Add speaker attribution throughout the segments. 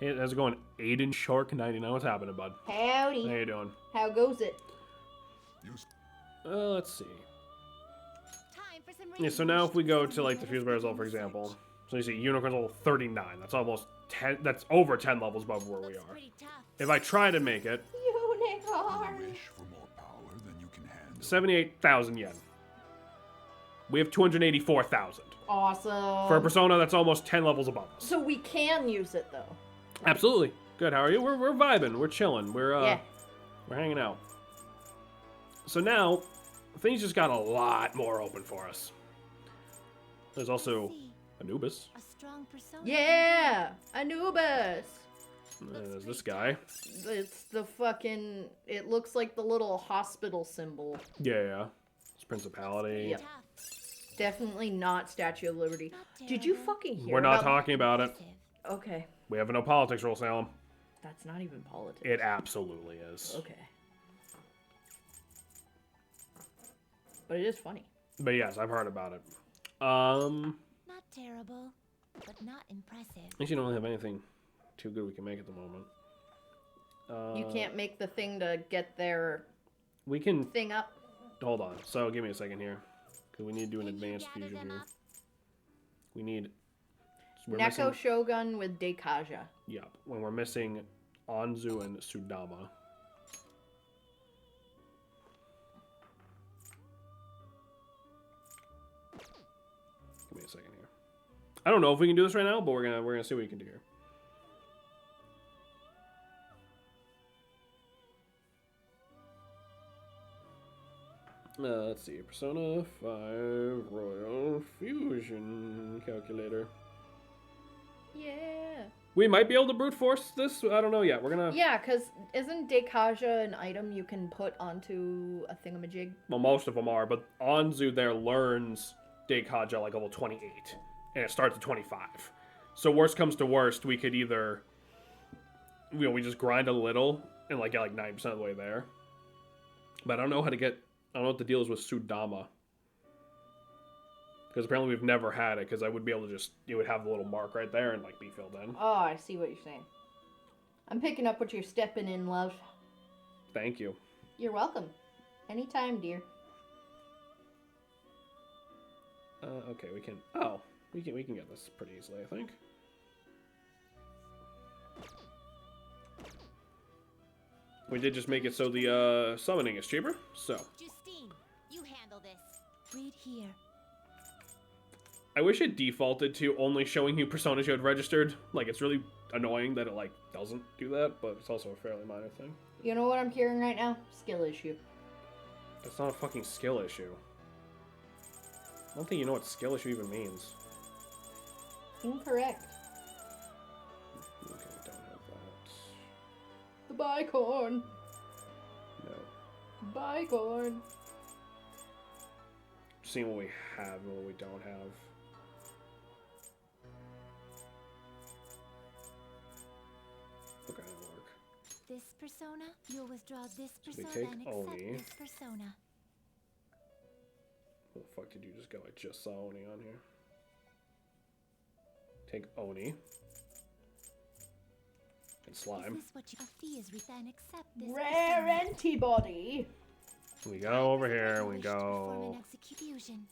Speaker 1: Hey, how's it going? Aiden Shark 99. What's happening, bud?
Speaker 2: Howdy.
Speaker 1: How you doing?
Speaker 2: How goes it?
Speaker 1: Let's see. Yeah, so now if we go to like the fuse result, for example, so you see unicorn's level 39. That's almost 10. That's over 10 levels above where we are. If I try to make it,
Speaker 2: Unicorn.
Speaker 1: 78,000 yen. We have 284,000
Speaker 2: Awesome.
Speaker 1: for a persona that's almost 10 levels above us.
Speaker 2: So we can use it though.
Speaker 1: Absolutely. Good. How are you? We're vibing. We're chilling. We're hanging out. So now things just got a lot more open for us. There's also Anubis.
Speaker 2: Yeah, Anubis.
Speaker 1: There's this guy.
Speaker 2: It's the fucking. It looks like the little hospital symbol.
Speaker 1: Yeah. It's Principality.
Speaker 2: Yep. Definitely not Statue of Liberty. Did you fucking hear?
Speaker 1: We're not talking about it.
Speaker 2: Okay.
Speaker 1: We have a no politics rule, Salem.
Speaker 2: That's not even politics.
Speaker 1: It absolutely is.
Speaker 2: Okay. But it is funny.
Speaker 1: But yes, I've heard about it.
Speaker 3: Not terrible, but not impressive.
Speaker 1: At least you don't really have anything too good we can make at the moment.
Speaker 2: You can't make the thing to get their
Speaker 1: We can...
Speaker 2: thing up.
Speaker 1: Hold on. So, give me a second here. Because we need to do an advanced fusion here. We need... So
Speaker 2: Neko Shogun with Deikaja.
Speaker 1: Yep. When we're missing Anzu and Sudama. Give me a second here. I don't know if we can do this right now, but we're gonna see what we can do here. Let's see. Persona 5 Royal Fusion Calculator.
Speaker 2: Yeah.
Speaker 1: We might be able to brute force this. I don't know yet. We're gonna...
Speaker 2: Yeah, because isn't Deikaja an item you can put onto a thingamajig?
Speaker 1: Well, most of them are, but Anzu there learns Deikaja like level 28, and it starts at 25. So worst comes to worst, we could either, we just grind a little and like get like 90% of the way there. But I don't know how to get... I don't know what the deal is with Sudama. Because apparently we've never had it, because I would be able to just... It would have a little mark right there and like be filled in.
Speaker 2: Oh, I see what you're saying. I'm picking up what you're stepping in, love.
Speaker 1: Thank you.
Speaker 2: You're welcome. Anytime, dear.
Speaker 1: Okay, we can... Oh, we can get this pretty easily, I think. We did just make it so the summoning is cheaper, so...
Speaker 3: Justine, you handle this. Read here.
Speaker 1: I wish it defaulted to only showing you personas you had registered. Like, it's really annoying that it, like, doesn't do that, but it's also a fairly minor thing.
Speaker 2: You know what I'm hearing right now? Skill issue.
Speaker 1: It's not a fucking skill issue. I don't think you know what skill issue even means.
Speaker 2: Incorrect.
Speaker 1: Okay, we don't have that.
Speaker 2: The bicorn.
Speaker 1: No.
Speaker 2: Bicorn.
Speaker 1: Seeing what we have and what we don't have. Okay, that'll work.
Speaker 3: This persona, you'll withdraw this
Speaker 1: we
Speaker 3: persona
Speaker 1: take
Speaker 3: and accept
Speaker 1: Oni.
Speaker 3: this persona.
Speaker 1: What the fuck did you just go? I just saw Oni on here. Take Oni. And Slime.
Speaker 3: Is this what you... A fee is and accept this
Speaker 2: Rare
Speaker 3: persona.
Speaker 2: antibody.
Speaker 1: We go over here, we
Speaker 3: Wish to perform
Speaker 1: go...
Speaker 3: an execution.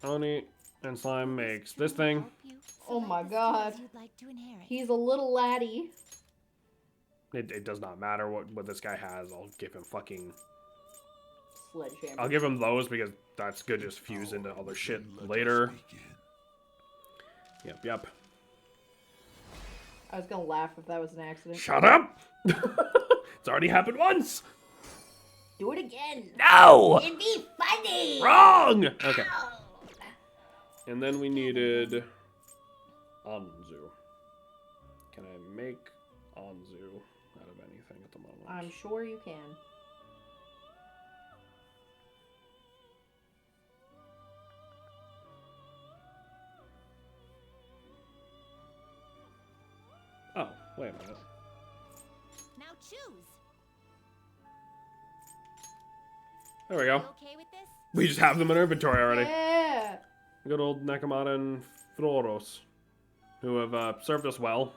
Speaker 1: Oni and Slime makes this thing.
Speaker 3: Help you.
Speaker 2: Oh
Speaker 3: Select
Speaker 2: my
Speaker 3: the
Speaker 2: god.
Speaker 3: skills you'd like to inherit.
Speaker 2: He's a little laddie.
Speaker 1: It does not matter what this guy has. I'll give him fucking...
Speaker 2: Sledgehammer.
Speaker 1: I'll give him those because that's good just fuse into other shit later. Yep.
Speaker 2: I was gonna laugh if that was an accident.
Speaker 1: Shut up! It's already happened once!
Speaker 2: Do it again.
Speaker 1: No!
Speaker 2: It'd be funny.
Speaker 1: Wrong! Okay. And then we needed Anzu. Can I make Anzu out of anything at the moment?
Speaker 2: I'm sure you can.
Speaker 1: Oh, wait a minute.
Speaker 3: Now choose.
Speaker 1: There we go.
Speaker 3: You okay with this?
Speaker 1: We just have them in our inventory already.
Speaker 2: Yeah.
Speaker 1: Good old Nakamata and Floros, who have served us well.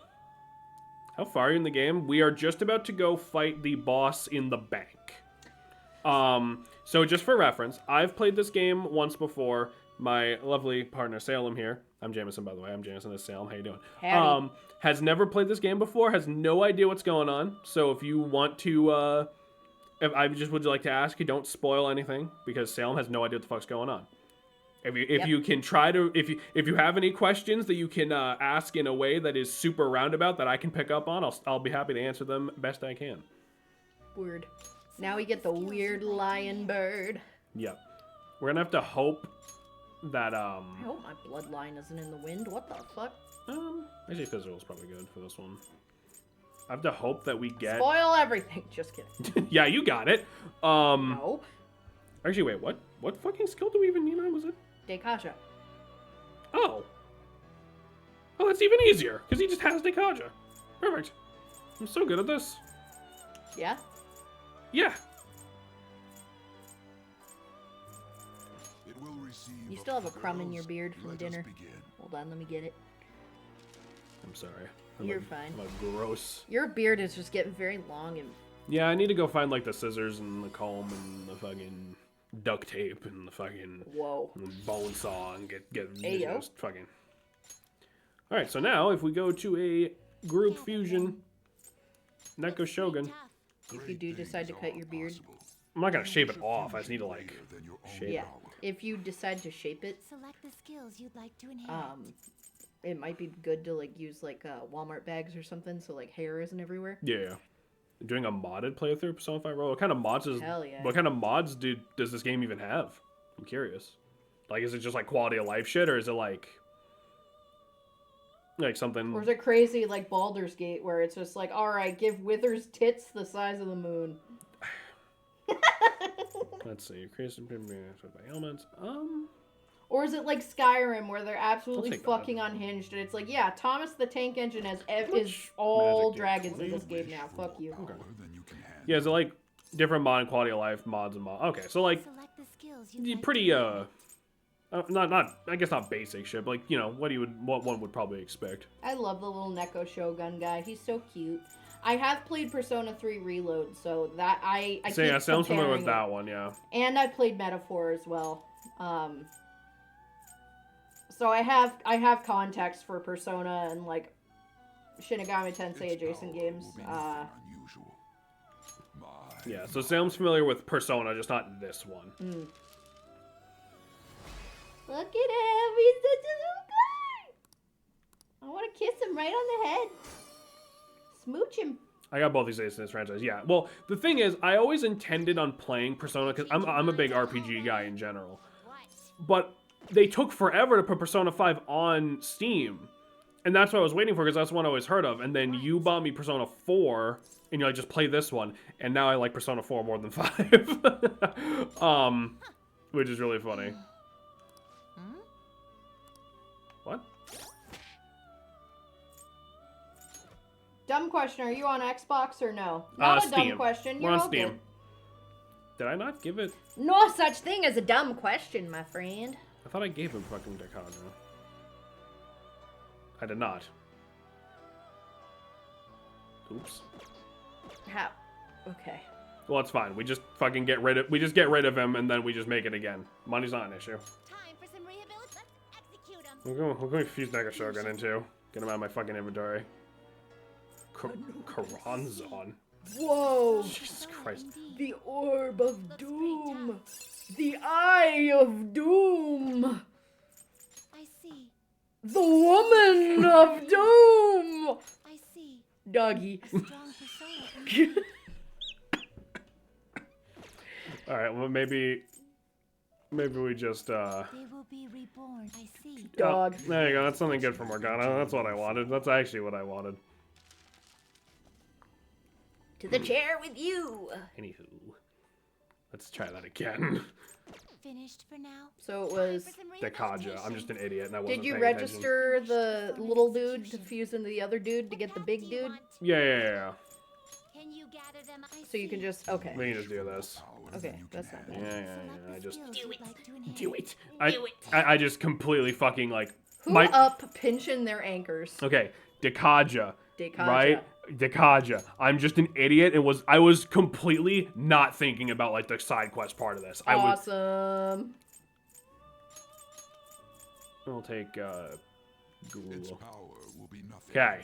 Speaker 1: How far are you in the game? We are just about to go fight the boss in the bank. So just for reference, I've played this game once before. My lovely partner Salem here. I'm Jameson, by the way. I'm Jameson. This is Salem. How you doing?
Speaker 2: Howdy.
Speaker 1: Has never played this game before. Has no idea what's going on. So if you want to, if I just would like to ask you, don't spoil anything because Salem has no idea what the fuck's going on. If you can try to if you have any questions that you can ask in a way that is super roundabout that I can pick up on, I'll be happy to answer them best I can.
Speaker 2: Weird. Now we get the weird lion bird.
Speaker 1: Yep. We're gonna have to hope that
Speaker 2: I hope my bloodline isn't in the wind. What the fuck?
Speaker 1: actually physical is probably good for this one. I have to hope that we get
Speaker 2: Spoil everything. Just kidding.
Speaker 1: yeah, you got it.
Speaker 2: No.
Speaker 1: Actually wait, what fucking skill do we even need on? Was it?
Speaker 2: Dekaja.
Speaker 1: Oh, that's even easier because he just has Dekaja. Perfect. I'm so good at this.
Speaker 2: Yeah?
Speaker 1: Yeah.
Speaker 4: It will receive
Speaker 2: You still have a crumb in your
Speaker 4: pharaoh's-
Speaker 2: beard from
Speaker 4: let us
Speaker 2: dinner.
Speaker 4: begin.
Speaker 2: Hold on, let me get it.
Speaker 1: I'm sorry.
Speaker 2: You're fine.
Speaker 1: I'm gross.
Speaker 2: Your beard is just getting very long and...
Speaker 1: Yeah, I need to go find like the scissors and the comb and the fucking duct tape and the fucking
Speaker 2: Whoa.
Speaker 1: bone saw and get
Speaker 2: Ayo.
Speaker 1: just fucking. All right, so now if we go to a group fusion, Neko Shogun.
Speaker 2: If you do decide to cut your beard.
Speaker 1: I'm not gonna shape it off. I just need to like
Speaker 4: Than your own
Speaker 1: shape
Speaker 2: Yeah.
Speaker 4: power.
Speaker 2: If you decide to shape it,
Speaker 3: Select the skills you'd like to inherit.
Speaker 2: it might be good to like use like Walmart bags or something so like hair isn't everywhere.
Speaker 1: Yeah. Doing a modded playthrough of Persona 5 Royal. What kind of mods
Speaker 2: Hell yeah.
Speaker 1: What kind of mods does this game even have? I'm curious. Like, is it just like quality of life shit, or is it like something?
Speaker 2: Or is it crazy like Baldur's Gate where it's just like, all right, give Withers tits the size of the moon.
Speaker 1: Let's see. Creation by elements.
Speaker 2: Or is it like Skyrim where they're absolutely
Speaker 1: take that.
Speaker 2: fucking unhinged and it's like, yeah, Thomas the Tank Engine is
Speaker 1: Much
Speaker 2: all
Speaker 1: magic
Speaker 2: dragons
Speaker 1: do
Speaker 2: in
Speaker 1: you
Speaker 2: this game now. Fuck you.
Speaker 4: Power than you can handle.
Speaker 1: Yeah, is it like different mod quality of life mods and mod? Okay, so like
Speaker 3: Select the skills you'd like
Speaker 1: pretty
Speaker 3: to inherit.
Speaker 1: not I guess not basic shit, but like, you know, what one would probably expect.
Speaker 2: I love the little Neko Shogun guy. He's so cute. I have played Persona 3 Reload, so that I
Speaker 1: So
Speaker 2: keep
Speaker 1: yeah, sounds familiar with
Speaker 2: comparing
Speaker 1: that one. Yeah.
Speaker 2: it. And I played Metaphor as well. So I have context for Persona and like Shinigami Tensei
Speaker 4: Its
Speaker 2: adjacent
Speaker 4: power
Speaker 2: games.
Speaker 4: will be nothing unusual. My
Speaker 1: Yeah. So Sam's familiar with Persona, just not this one.
Speaker 2: Look at him. He's such a little guy. I want to kiss him right on the head. Smooch him.
Speaker 1: I got both these days in this franchise. Yeah. Well, the thing is, I always intended on playing Persona because I'm a big RPG guy in general.
Speaker 3: What?
Speaker 1: But they took forever to put Persona 5 on Steam. And that's what I was waiting for because that's the one I always heard of. And then you bought me Persona 4 and you're like, just play this one. And now I like Persona 4 more than 5. Which is really funny. What?
Speaker 2: Dumb question. Are you on Xbox or no? Not a
Speaker 1: Steam.
Speaker 2: dumb question.
Speaker 1: We're
Speaker 2: You're
Speaker 1: on
Speaker 2: all
Speaker 1: Steam.
Speaker 2: good.
Speaker 1: Did I not give it?
Speaker 2: No such thing as a dumb question, my friend.
Speaker 1: I thought I gave him fucking Dekaja. I did not. Oops.
Speaker 2: How? Okay.
Speaker 1: Well, it's fine. We just fucking get rid of him and then we just make it again. Money's not an issue.
Speaker 3: Time for some rehabilitation. Let's execute him.
Speaker 1: We're going to fuse Neko Shogun into. Get him out of my fucking inventory. Karanzon.
Speaker 2: Whoa!
Speaker 1: Jesus Christ.
Speaker 2: The Orb of Doom! The Eye of Doom!
Speaker 3: I see.
Speaker 2: The Woman of Doom!
Speaker 3: I see.
Speaker 2: Doggy.
Speaker 3: A strong persona.
Speaker 1: Alright, well, maybe we just,
Speaker 3: They will be reborn. I see.
Speaker 2: Dog.
Speaker 1: Oh, there you go. That's something good for Morgana. That's what I wanted. That's actually what I wanted.
Speaker 2: To the chair with you!
Speaker 1: Anywho. Let's try that again.
Speaker 3: Finished for now.
Speaker 2: So it
Speaker 3: Time
Speaker 2: was...
Speaker 3: for some
Speaker 1: Dekaja. I'm just an idiot and I wasn't
Speaker 2: Did you
Speaker 1: paying attention.
Speaker 2: register the little dude to fuse into the other dude to get the big dude?
Speaker 1: Yeah.
Speaker 3: Can you gather them? I
Speaker 2: So you can
Speaker 3: see.
Speaker 2: just... Okay.
Speaker 1: We can just do this.
Speaker 4: power
Speaker 2: Okay,
Speaker 4: than you
Speaker 2: that's
Speaker 4: can
Speaker 2: not
Speaker 4: handle.
Speaker 2: bad.
Speaker 1: Yeah. I just...
Speaker 3: Do it.
Speaker 1: Do it. I just completely fucking like...
Speaker 2: Who up pinching their anchors?
Speaker 1: Okay, Dekaja.
Speaker 2: Dekaja.
Speaker 1: Right? Dekaja. I'm just an idiot and I was completely not thinking about like the side quest part of this.
Speaker 2: Awesome.
Speaker 1: I'll take
Speaker 4: Its
Speaker 1: Google.
Speaker 4: power will be nothing.
Speaker 1: Okay.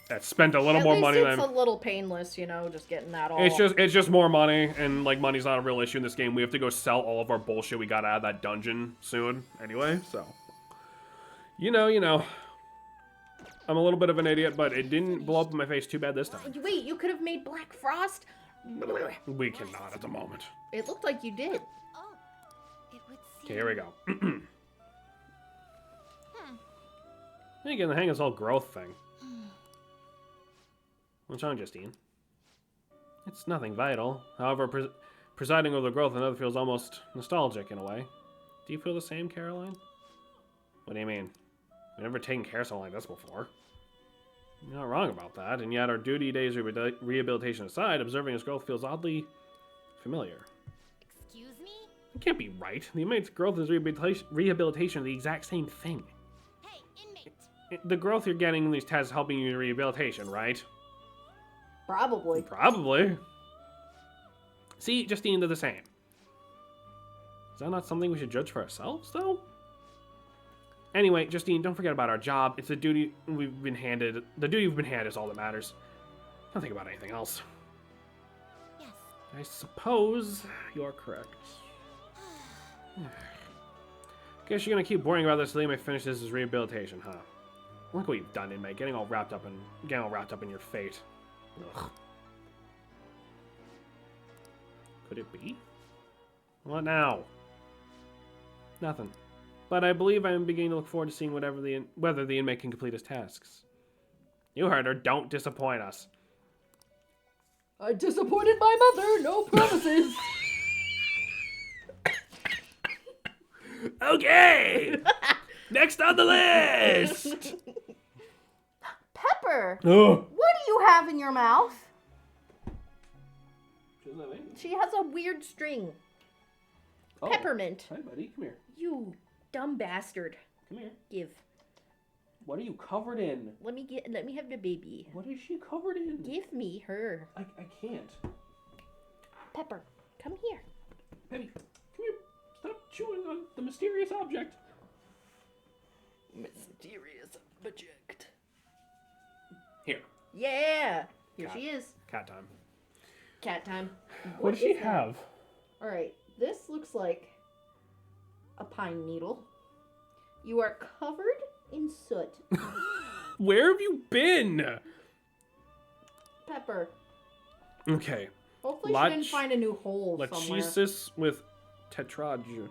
Speaker 1: That spent a little
Speaker 2: At
Speaker 1: more
Speaker 2: least
Speaker 1: money
Speaker 2: it's
Speaker 1: than
Speaker 2: a little painless, you know, just getting that all.
Speaker 1: it's just more money, and like money's not a real issue in this game. We have to go sell all of our bullshit we got out of that dungeon soon anyway, so you know. I'm a little bit of an idiot, but it didn't blow up in my face too bad this time.
Speaker 2: Wait, you could have made Black Frost?
Speaker 1: We cannot at the moment.
Speaker 2: It looked like you did.
Speaker 3: Oh, it would seem.
Speaker 1: Okay, here we go. You're getting the hang of this whole growth thing. What's wrong, Justine? It's nothing vital. However, presiding over the growth of another feels almost nostalgic in a way. Do you feel the same, Caroline? What do you mean? We've never taken care of something like this before. You're not wrong about that, and yet our duty days rehabilitation aside, observing his growth feels oddly familiar.
Speaker 3: Excuse me?
Speaker 1: It can't be right. The inmate's growth and rehabilitation are the exact same thing.
Speaker 3: Hey, inmate.
Speaker 1: The growth you're getting in these tests is helping you in rehabilitation, right?
Speaker 2: Probably.
Speaker 1: Probably. See, Justine, they're the same. Is that not something we should judge for ourselves, though? Anyway, Justine, don't forget about our job. It's the duty we've been handed. The duty we've been handed is all that matters. Don't think about anything else.
Speaker 3: Yes.
Speaker 1: I suppose you're correct. Guess you're gonna keep worrying about this until inmate finishes his rehabilitation, huh? Look what you've done, inmate. Getting all wrapped up in your fate. Ugh. Could it be? What now? Nothing. But I believe I am beginning to look forward to seeing whether the inmate can complete his tasks. You heard her. Don't disappoint us.
Speaker 2: I disappointed my mother. No promises.
Speaker 1: Okay! Next on the list!
Speaker 2: Pepper,
Speaker 1: Oh.
Speaker 2: what do you have in your mouth? She has a weird string.
Speaker 1: Oh.
Speaker 2: Peppermint.
Speaker 1: Hi, buddy. Come here.
Speaker 2: You dumb bastard.
Speaker 1: Come here.
Speaker 2: Give.
Speaker 1: What are you covered in?
Speaker 2: Let me have the baby.
Speaker 1: What is she covered in?
Speaker 2: Give me her.
Speaker 1: I can't.
Speaker 2: Pepper, come here.
Speaker 1: Baby, come here. Stop chewing on the mysterious object.
Speaker 2: Mysterious object.
Speaker 1: Here.
Speaker 2: Yeah. Here
Speaker 1: Cat.
Speaker 2: she is.
Speaker 1: Cat time.
Speaker 2: Cat time.
Speaker 1: What does she
Speaker 2: is that?
Speaker 1: have?
Speaker 2: All right. This looks like a pine needle. You are covered in soot.
Speaker 1: Where have you been?
Speaker 2: Pepper.
Speaker 1: Okay.
Speaker 2: Hopefully she didn't find a new hole somewhere.
Speaker 1: Lachesis with tetrage.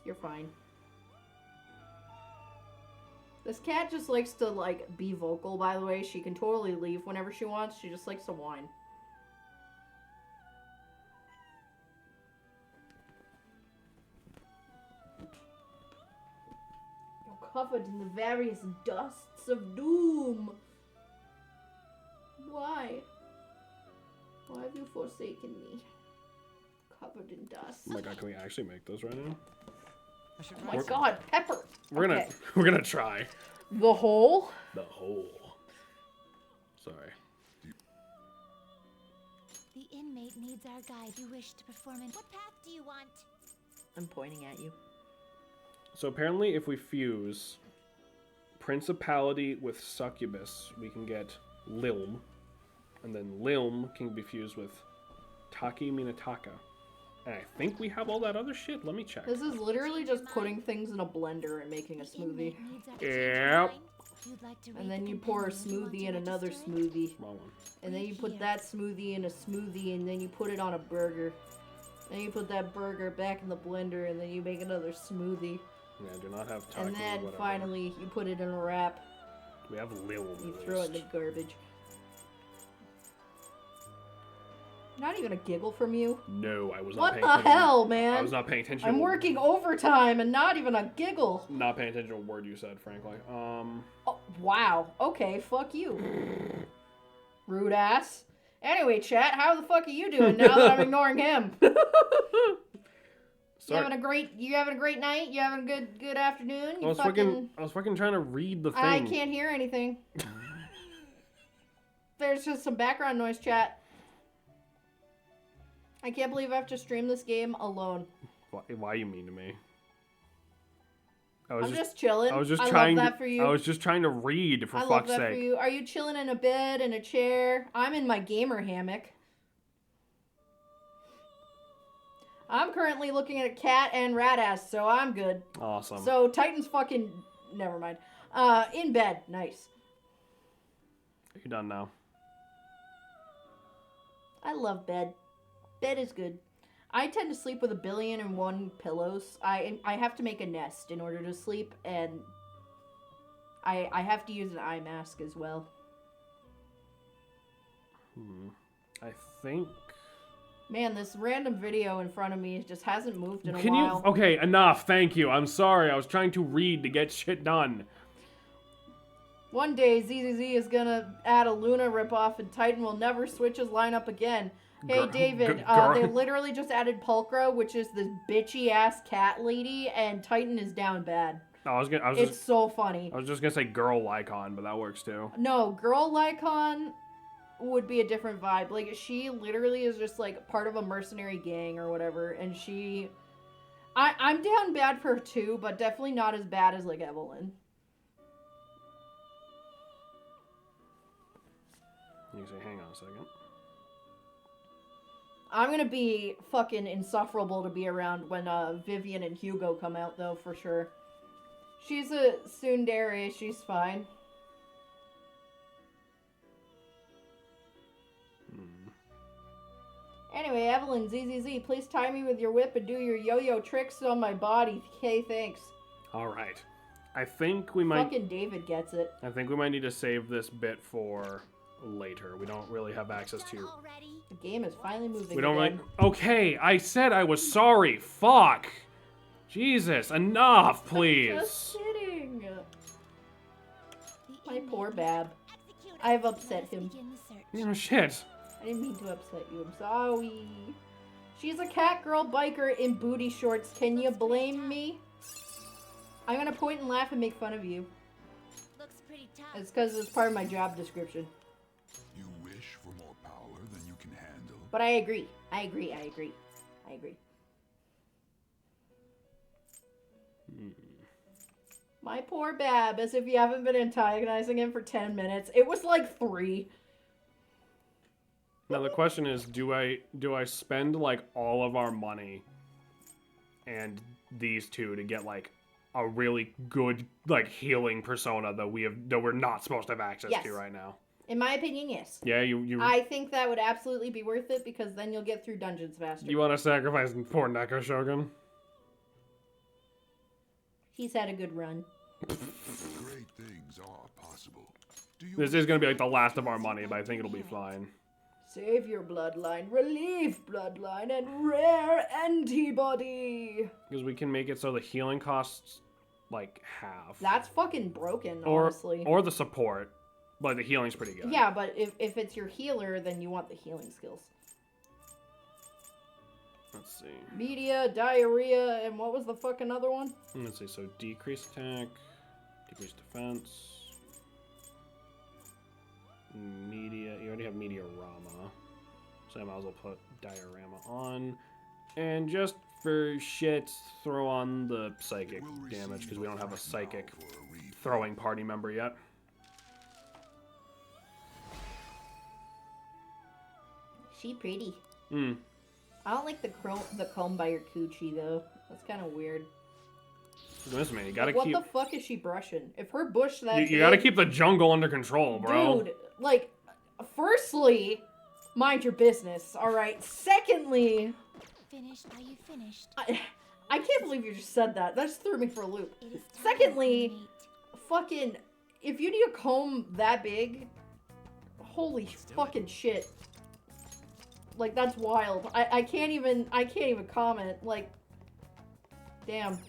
Speaker 2: You're fine. This cat just likes to, like, be vocal, by the way. She can totally leave whenever she wants. She just likes to whine. You're covered in the various dusts of doom. Why? Why have you forsaken me? Covered in dust.
Speaker 1: Oh my god, can we actually make those right now?
Speaker 2: Oh my god, Pepper!
Speaker 1: We're gonna try.
Speaker 2: The hole?
Speaker 1: The hole. Sorry.
Speaker 3: The inmate needs our guide. You wish to perform in. What path do you want?
Speaker 2: I'm pointing at you.
Speaker 1: So apparently if we fuse Principality with Succubus, we can get Lilm. And then Lilm can be fused with Taki Minataka. And I think we have all that other shit. Let me check.
Speaker 2: This is literally just putting things in a blender and making a
Speaker 3: The
Speaker 2: smoothie.
Speaker 3: inmate needs our
Speaker 1: Yep.
Speaker 3: You'd like to read
Speaker 2: And then
Speaker 3: the
Speaker 2: you pour a
Speaker 3: compendium. You want
Speaker 2: smoothie
Speaker 3: to
Speaker 2: in another
Speaker 3: register it?
Speaker 2: smoothie.
Speaker 1: Wrong one.
Speaker 2: And then you put
Speaker 3: Here.
Speaker 2: that smoothie in a smoothie, and then you put it on a burger. Then you put that burger back in the blender, and then you make another smoothie.
Speaker 1: Yeah, do not have Taki.
Speaker 2: And then
Speaker 1: whatever.
Speaker 2: finally, you put it in a wrap.
Speaker 1: We have Lilm.
Speaker 2: You
Speaker 1: at
Speaker 2: throw it in the
Speaker 1: least.
Speaker 2: garbage. Not even a giggle from you.
Speaker 1: No, I was not
Speaker 2: What
Speaker 1: paying
Speaker 2: the
Speaker 1: attention.
Speaker 2: hell,
Speaker 1: I
Speaker 2: man?
Speaker 1: was not paying attention.
Speaker 2: I'm
Speaker 1: to-
Speaker 2: working overtime and not even a giggle.
Speaker 1: Not paying attention to a word you said, frankly.
Speaker 2: Oh, wow. Okay, fuck you. Rude ass. Anyway, chat, how the fuck are you doing now that I'm ignoring him?
Speaker 1: Sorry.
Speaker 2: You having a great night? You having a good afternoon?
Speaker 1: I was fucking trying to read the thing.
Speaker 2: I can't hear anything. There's just some background noise, chat. I can't believe I have to stream this game alone.
Speaker 1: Why you mean to me?
Speaker 2: I'm just chilling.
Speaker 1: I was just
Speaker 2: I
Speaker 1: trying
Speaker 2: love that for you.
Speaker 1: I was just trying to read, for
Speaker 2: I love
Speaker 1: fuck's
Speaker 2: that
Speaker 1: sake.
Speaker 2: for you. Are you chilling in a bed, in a chair? I'm in my gamer hammock. I'm currently looking at a cat and rat ass, so I'm good.
Speaker 1: Awesome.
Speaker 2: So Titan's fucking... Never mind. In bed. Nice.
Speaker 1: Are you done now?
Speaker 2: I love bed. Bed is good. I tend to sleep with 1,000,000,001 pillows. I have to make a nest in order to sleep, and I have to use an eye mask as well.
Speaker 1: I think...
Speaker 2: Man, this random video in front of me just hasn't moved in a while.
Speaker 1: Okay, enough. Thank you. I'm sorry. I was trying to read to get shit done.
Speaker 2: One day, ZZZ is gonna add a Luna ripoff, and Titan will never switch his lineup again. Hey, David, they literally just added Pulchra, which is this bitchy-ass cat lady, and Titan is down bad. It's so funny.
Speaker 1: I was just gonna say girl Lycon, but that works too.
Speaker 2: No, girl Lycon would be a different vibe. Like, she literally is just, like, part of a mercenary gang or whatever, and she... I'm down bad for her too, but definitely not as bad as, like, Evelyn.
Speaker 1: You say, hang on a second.
Speaker 2: I'm gonna be fucking insufferable to be around when Vivian and Hugo come out, though, for sure. She's a tsundere, she's fine. Anyway, Evelyn, ZZZ, please tie me with your whip and do your yo-yo tricks on my body. Okay, thanks.
Speaker 1: Alright. I think we might...
Speaker 2: Fucking David gets it.
Speaker 1: I think we might need to save this bit for later. We don't really have access to...
Speaker 2: The game is finally moving
Speaker 1: We don't really...
Speaker 2: again.
Speaker 1: Okay, I said I was sorry. Fuck. Jesus, enough, please.
Speaker 2: I'm just kidding. My poor Bab. I've upset him.
Speaker 1: You know, shit.
Speaker 2: I didn't mean to upset you. I'm sorry. She's a cat girl biker in booty shorts. Can you blame me? I'm gonna point and laugh and make fun of you.
Speaker 3: Looks pretty tough.
Speaker 2: It's because it's part of my job description.
Speaker 4: You wish for more power than you can handle.
Speaker 2: But I agree. I agree. I agree. I agree. My poor Bab, as if you haven't been antagonizing him for 10 minutes. It was like 3.
Speaker 1: Now the question is, do I spend like all of our money and these two to get like a really good like healing persona that we're not supposed to have access to right now?
Speaker 2: In my opinion, yes.
Speaker 1: Yeah, you
Speaker 2: I think that would absolutely be worth it because then you'll get through dungeons faster.
Speaker 1: You want to sacrifice poor Neko Shogun?
Speaker 2: He's had a good run.
Speaker 4: Great things are possible.
Speaker 1: This is going to be like the last of our money, but I think it'll be fine.
Speaker 2: Save your bloodline, relieve bloodline, and rare antibody.
Speaker 1: Because we can make it so the healing costs like half.
Speaker 2: That's fucking broken, honestly.
Speaker 1: Or the support. But the healing's pretty good.
Speaker 2: Yeah, but if it's your healer, then you want the healing skills.
Speaker 1: Let's see.
Speaker 2: Media, diarrhea, and what was the fucking other one?
Speaker 1: Let's see. So decreased attack, decreased defense, media. You already have Meteorama, so I might as well put diorama on, and just for shit, throw on the psychic damage because we don't have a psychic throwing party member yet.
Speaker 2: She pretty.
Speaker 1: Hmm.
Speaker 2: I don't like the comb by your coochie though. That's kind of weird.
Speaker 1: Listen, man, you gotta
Speaker 2: like,
Speaker 1: keep.
Speaker 2: What the fuck is she brushing? If her bush that
Speaker 1: you gotta keep the jungle under control, bro.
Speaker 2: Dude, like, firstly, mind your business. All right. Secondly,
Speaker 3: Finished? Are you finished?
Speaker 2: I can't believe you just said that. That just threw me for a loop.
Speaker 3: It is time
Speaker 2: Secondly,
Speaker 3: to mate.
Speaker 2: fucking, if you need a comb that big, holy fucking shit. Like, that's wild. I can't even comment. Like, damn.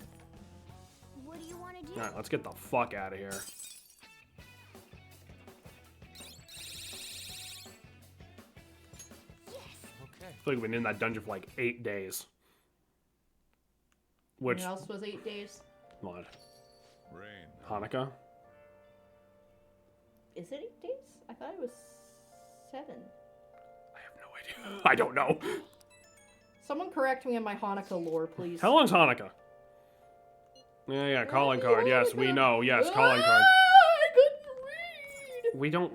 Speaker 3: What do you want to do?
Speaker 1: Alright, let's get the fuck out of here.
Speaker 3: Yes.
Speaker 1: I feel like we've been in that dungeon for like 8 days. Which
Speaker 2: What else was 8 days?
Speaker 1: what?
Speaker 4: Rain.
Speaker 1: Hanukkah?
Speaker 2: Is it 8 days? I thought it was 7.
Speaker 1: I have no idea. I don't know.
Speaker 2: Someone correct me in my Hanukkah lore, please.
Speaker 1: How long's Hanukkah? Yeah, calling card. Yes, we know. Yes, calling card.
Speaker 2: I couldn't read.
Speaker 1: We don't.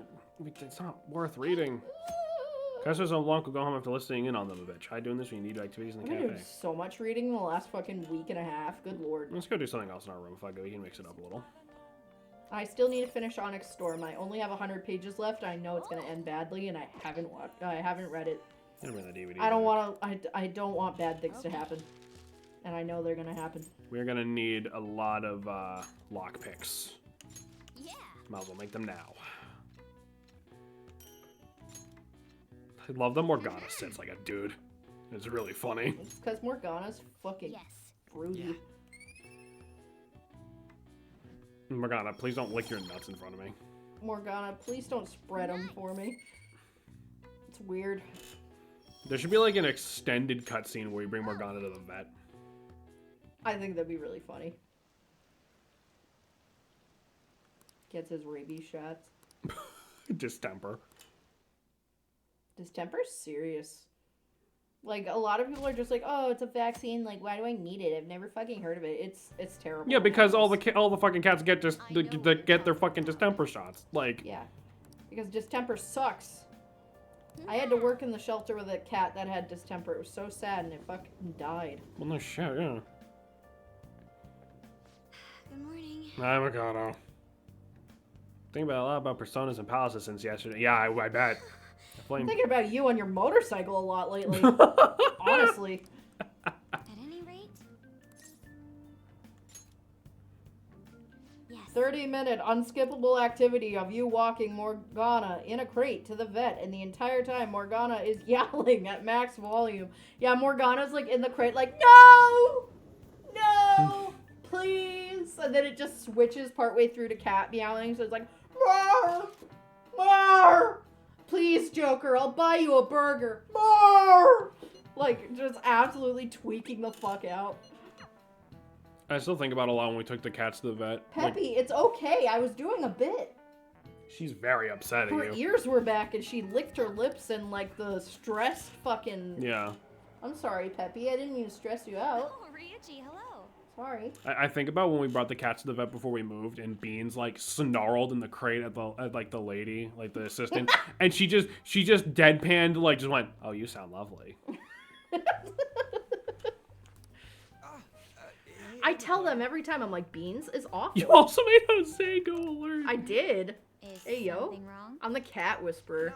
Speaker 1: It's not worth reading. Customers no longer go home after listening in on them a bit. Try doing this when you need activities in the
Speaker 2: I've been
Speaker 1: cafe.
Speaker 2: doing so much reading in the last fucking week and a half. Good lord.
Speaker 1: Let's go do something else in our room. If I go, you can mix it up a little.
Speaker 2: I still need to finish Onyx Storm. I only have 100 pages left. I know it's gonna end badly, and I haven't read it.
Speaker 1: I'm gonna bring the DVD.
Speaker 2: I don't want to. I don't want bad things to happen, and I know they're gonna happen.
Speaker 1: We're gonna need a lot of lockpicks.
Speaker 3: Yeah.
Speaker 1: Might as well make them now. I love that Morgana sits like a dude. It's really funny.
Speaker 2: It's because Morgana's fucking
Speaker 3: Yes.
Speaker 2: fruity.
Speaker 1: Morgana, please don't lick your nuts in front of me.
Speaker 2: Morgana, please don't spread them for me. It's weird.
Speaker 1: There should be like an extended cutscene where you bring Morgana to the vet.
Speaker 2: I think that'd be really funny. Gets his rabies shots.
Speaker 1: Distemper.
Speaker 2: Distemper's serious. Like, a lot of people are just like, oh, it's a vaccine. Like, why do I need it? I've never fucking heard of it. It's terrible.
Speaker 1: Yeah, because all the fucking cats get get their fucking distemper shots. Like,
Speaker 2: Yeah. Because distemper sucks. I had to work in the shelter with a cat that had distemper. It was so sad, and it fucking died.
Speaker 1: well, no shit, yeah.
Speaker 3: Good morning.
Speaker 1: Hi, Morgana. Think about a lot about personas and palaces since yesterday. Yeah, I bet.
Speaker 2: I'm thinking about you on your motorcycle a lot lately. Honestly.
Speaker 3: At any rate. Yes.
Speaker 2: 30-minute unskippable activity of you walking Morgana in a crate to the vet, and the entire time Morgana is yelling at max volume. Yeah, Morgana's like in the crate like, no! No! Please! And then it just switches partway through to cat meowing, so it's like, more! More! Please, Joker, I'll buy you a burger. More! Like, just absolutely tweaking the fuck out.
Speaker 1: I still think about it a lot when we took the cats to the vet.
Speaker 2: Peppy, it's okay. I was doing a bit.
Speaker 1: She's very upset at
Speaker 2: Her
Speaker 1: you.
Speaker 2: ears were back and she licked her lips and like the stressed fucking...
Speaker 1: Yeah.
Speaker 2: I'm sorry, Peppy. I didn't mean to stress you out.
Speaker 3: Oh, Ryuji, hello.
Speaker 2: Sorry.
Speaker 1: I think about when we brought the cats to the vet before we moved, and Beans like snarled in the crate at the lady, like the assistant, and she just deadpanned, like just went, "Oh, you sound lovely."
Speaker 2: I tell them every time, I'm like, Beans is awful.
Speaker 1: You also made Jose go alert.
Speaker 2: I did.
Speaker 3: Is
Speaker 2: Hey, yo.
Speaker 3: something wrong?
Speaker 2: I'm the cat whisperer.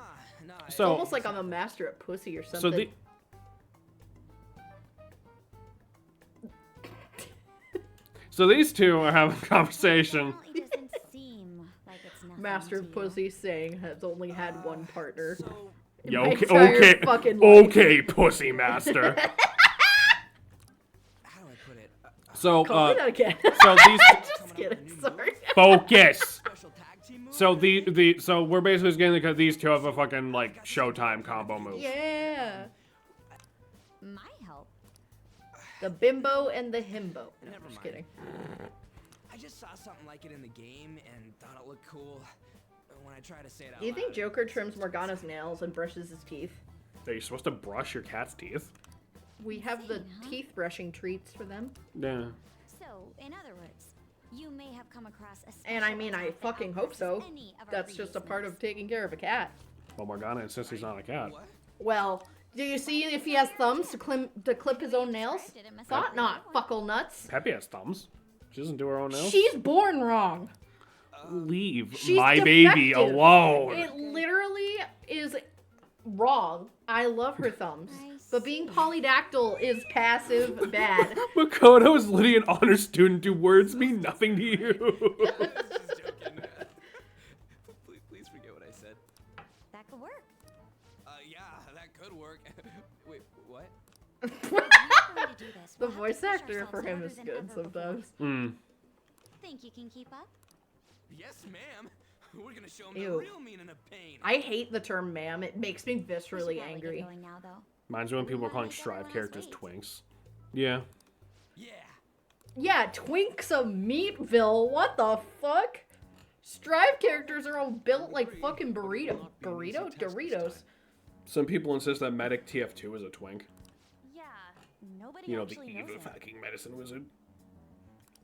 Speaker 2: It's
Speaker 1: So
Speaker 2: almost like I'm a master at pussy or something.
Speaker 1: So these two are having a conversation.
Speaker 3: Well, it doesn't seem like it's nothing
Speaker 2: Master
Speaker 3: to
Speaker 2: of
Speaker 3: you.
Speaker 2: pussy saying has only had one partner. in
Speaker 1: Yeah,
Speaker 2: my
Speaker 1: okay,
Speaker 2: entire fucking life.
Speaker 1: okay, pussy master.
Speaker 5: How do I put it?
Speaker 1: So,
Speaker 2: Call me that again.
Speaker 1: so these
Speaker 2: Just kidding. Sorry.
Speaker 1: focus.
Speaker 5: Special tag team move?
Speaker 1: So we're basically just getting because these two have a fucking like Showtime combo move.
Speaker 2: Yeah.
Speaker 3: My help.
Speaker 2: The bimbo and the himbo. No,
Speaker 5: Never
Speaker 2: just
Speaker 5: mind.
Speaker 2: kidding.
Speaker 5: I just saw something like it in the game and thought it looked cool. When I try to say it out
Speaker 2: Do you think
Speaker 5: loud,
Speaker 2: Joker trims Morgana's nails and brushes his teeth?
Speaker 1: Are you supposed to brush your cat's teeth?
Speaker 2: We have the
Speaker 3: Insane, huh?
Speaker 2: teeth brushing treats for them.
Speaker 1: Yeah.
Speaker 3: So, in other words, you may have come across a
Speaker 2: And I
Speaker 3: special
Speaker 2: mean, I
Speaker 3: attack that
Speaker 2: fucking hope so.
Speaker 3: outpaces any of our
Speaker 2: That's just a
Speaker 3: previous
Speaker 2: part
Speaker 3: moves.
Speaker 2: of taking care of a cat.
Speaker 1: Well, Morgana insists he's not a cat.
Speaker 5: What?
Speaker 2: Well, do you see if he has thumbs to clip his own nails?
Speaker 3: Did it mess
Speaker 2: Thought
Speaker 3: up?
Speaker 2: not, fuckle nuts.
Speaker 1: Peppy has thumbs. She doesn't do her own nails.
Speaker 2: She's born wrong.
Speaker 1: Leave
Speaker 2: She's
Speaker 1: my baby
Speaker 2: defective.
Speaker 1: alone.
Speaker 2: It literally is wrong. I love her thumbs. But being polydactyl is passive bad.
Speaker 1: Makoto is literally an honor student. Do words mean nothing to you?
Speaker 5: I was just joking. Please forget what I said.
Speaker 3: That could work.
Speaker 5: Yeah, that could work. Wait, what?
Speaker 3: We're not going to do this.
Speaker 2: The
Speaker 3: We'll have to
Speaker 2: voice
Speaker 3: push
Speaker 2: actor for
Speaker 3: ourselves
Speaker 2: him
Speaker 3: harder
Speaker 2: is
Speaker 3: than
Speaker 2: good
Speaker 3: ever before.
Speaker 2: sometimes.
Speaker 1: Hmm.
Speaker 3: Think you can keep up?
Speaker 5: Yes, ma'am. We're gonna show him
Speaker 2: Ew.
Speaker 5: the real meaning of pain.
Speaker 2: I hate the term ma'am. It makes me
Speaker 3: We should
Speaker 2: viscerally
Speaker 3: probably get
Speaker 2: angry.
Speaker 3: going now, though.
Speaker 1: Reminds me when people were calling
Speaker 3: Wanna make
Speaker 1: Strive
Speaker 3: everyone
Speaker 1: characters
Speaker 3: else wait.
Speaker 1: twinks. Yeah.
Speaker 5: Yeah.
Speaker 2: Yeah, Twink's a Meatville. What the fuck? Strive characters are all built like fucking Doritos.
Speaker 1: Some people insist that Medic TF2 is a twink.
Speaker 3: Yeah, nobody
Speaker 1: You know, the
Speaker 3: actually knows
Speaker 1: evil
Speaker 3: it.
Speaker 1: fucking medicine wizard.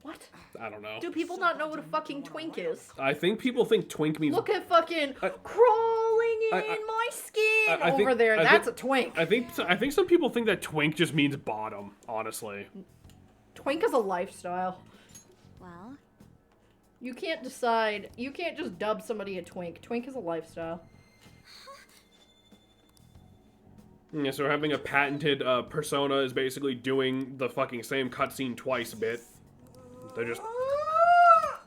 Speaker 2: What?
Speaker 1: I don't know.
Speaker 2: Do people not know what a fucking twink is?
Speaker 1: I think people think twink means...
Speaker 2: Look at fucking crawling in my skin
Speaker 1: I think-
Speaker 2: over there.
Speaker 1: I
Speaker 2: That's
Speaker 1: think-
Speaker 2: a twink.
Speaker 1: I think some people think that twink just means bottom, honestly.
Speaker 2: Twink is a lifestyle.
Speaker 3: Well,
Speaker 2: You can't decide. You can't just dub somebody a twink. Twink is a lifestyle.
Speaker 1: Yeah, so having a patented persona is basically doing the fucking same cutscene twice bit. They're just...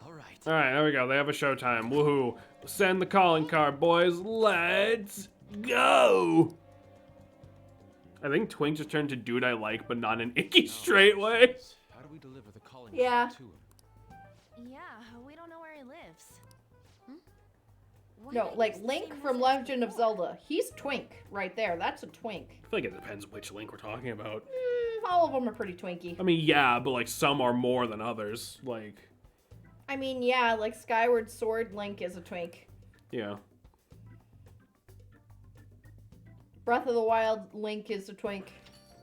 Speaker 5: Alright.
Speaker 1: Alright, there we go. They have a showtime. Woohoo. Send the calling card, boys. Let's go! I think Twink just turned to dude I like, but not in icky straight way.
Speaker 6: How do we deliver the calling
Speaker 2: Yeah.
Speaker 6: card to him?
Speaker 3: yeah, we don't know where he lives. Why
Speaker 2: No,
Speaker 3: did
Speaker 2: like
Speaker 3: you
Speaker 2: Link
Speaker 3: say
Speaker 2: from
Speaker 3: this
Speaker 2: Legend of
Speaker 3: before?
Speaker 2: Zelda. He's Twink right there. That's a twink.
Speaker 1: I feel like it depends which Link we're talking about.
Speaker 2: All of them are pretty twinky.
Speaker 1: I mean, yeah, but like some are more than others. Like,
Speaker 2: I mean, yeah, like Skyward Sword Link is a twink.
Speaker 1: yeah.
Speaker 2: Breath of the Wild Link is a twink.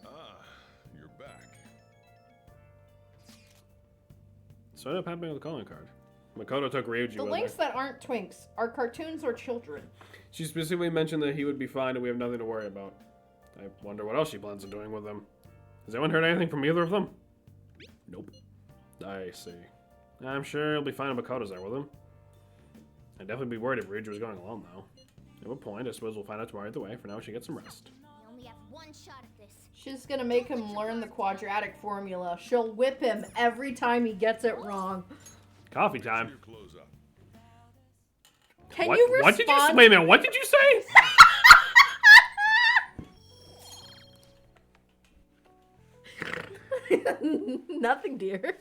Speaker 4: Ah, you're back.
Speaker 1: So what ended up happening with the calling card? Makoto took Ryuji
Speaker 2: The
Speaker 1: with
Speaker 2: links
Speaker 1: her.
Speaker 2: that aren't twinks are cartoons or children.
Speaker 1: She specifically mentioned that he would be fine and we have nothing to worry about. I wonder what else she plans on doing with him. Has anyone heard anything from either of them? Nope. I see. I'm sure he'll be fine if Makoto's there with him. I'd definitely be worried if Ryuji was going alone, though. At what point, I suppose we'll find out tomorrow either way. For now, she gets some rest.
Speaker 3: We only have one shot at this.
Speaker 2: She's gonna make him learn the quadratic formula. She'll whip him every time he gets it wrong.
Speaker 1: Coffee
Speaker 4: Put
Speaker 1: time.
Speaker 4: your clothes up.
Speaker 2: Can
Speaker 1: What?
Speaker 2: you respond?
Speaker 1: What did you say? Wait a minute, what did you say?
Speaker 2: Nothing, dear.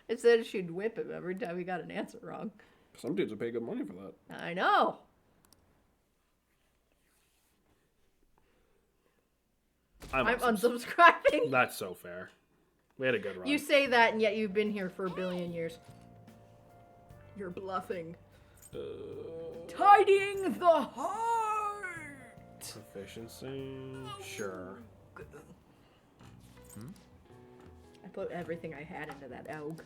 Speaker 2: It said she'd whip him every time he got an answer wrong.
Speaker 1: Some dudes would pay good money for that.
Speaker 2: I know. I'm unsubscribing.
Speaker 1: That's so fair. We had a good run.
Speaker 2: You say that, and yet you've been here for a billion years. You're bluffing. Tidying the heart.
Speaker 1: Proficiency? Sure.
Speaker 2: I put everything I had into that oak.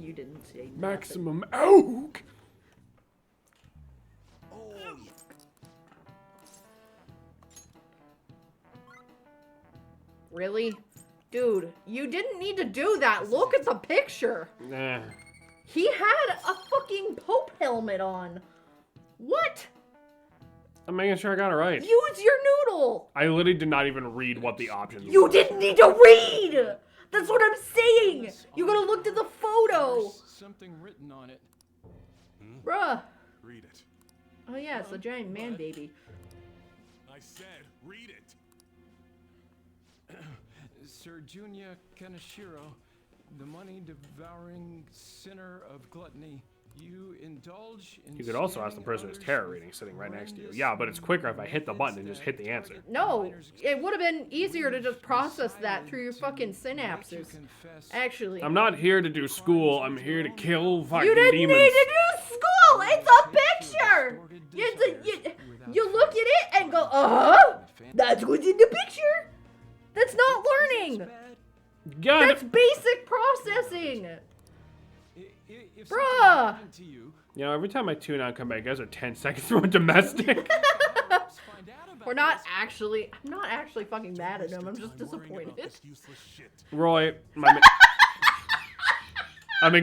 Speaker 2: You didn't say nothing.
Speaker 1: Maximum oak!
Speaker 5: Oh,
Speaker 2: Really? Dude, you didn't need to do that. Look at the picture.
Speaker 1: Nah.
Speaker 2: He had a fucking Pope helmet on. What?
Speaker 1: I'm making sure I got it right.
Speaker 2: Use your noodle.
Speaker 1: I literally did not even read what the options were.
Speaker 2: You didn't need to read. That's what I'm saying. You gotta look at the photo.
Speaker 6: There's something written on it.
Speaker 2: Bruh.
Speaker 4: Read it.
Speaker 2: Oh yeah, it's a giant man baby.
Speaker 4: I said, read it.
Speaker 6: Sir Junya Kaneshiro, the money-devouring sinner of gluttony, you indulge in...
Speaker 1: You could also ask the person who's tarot reading sitting right next to you. Yeah, but it's quicker if I hit the button and just hit the answer.
Speaker 2: No, it would have been easier to just process that through your fucking synapses. Actually,
Speaker 1: I'm not here to do school. I'm here to kill fucking
Speaker 2: you didn't
Speaker 1: demons.
Speaker 2: need to do school. It's a picture. You look at it and go, that's what's in the picture. That's not learning.
Speaker 1: God.
Speaker 2: That's basic processing.
Speaker 6: If
Speaker 2: Bruh.
Speaker 1: You know, every time I tune out and come back, you guys are 10 seconds from a domestic.
Speaker 2: I'm not actually fucking mad at him. I'm just disappointed.
Speaker 4: This useless shit.
Speaker 1: Roy, I'm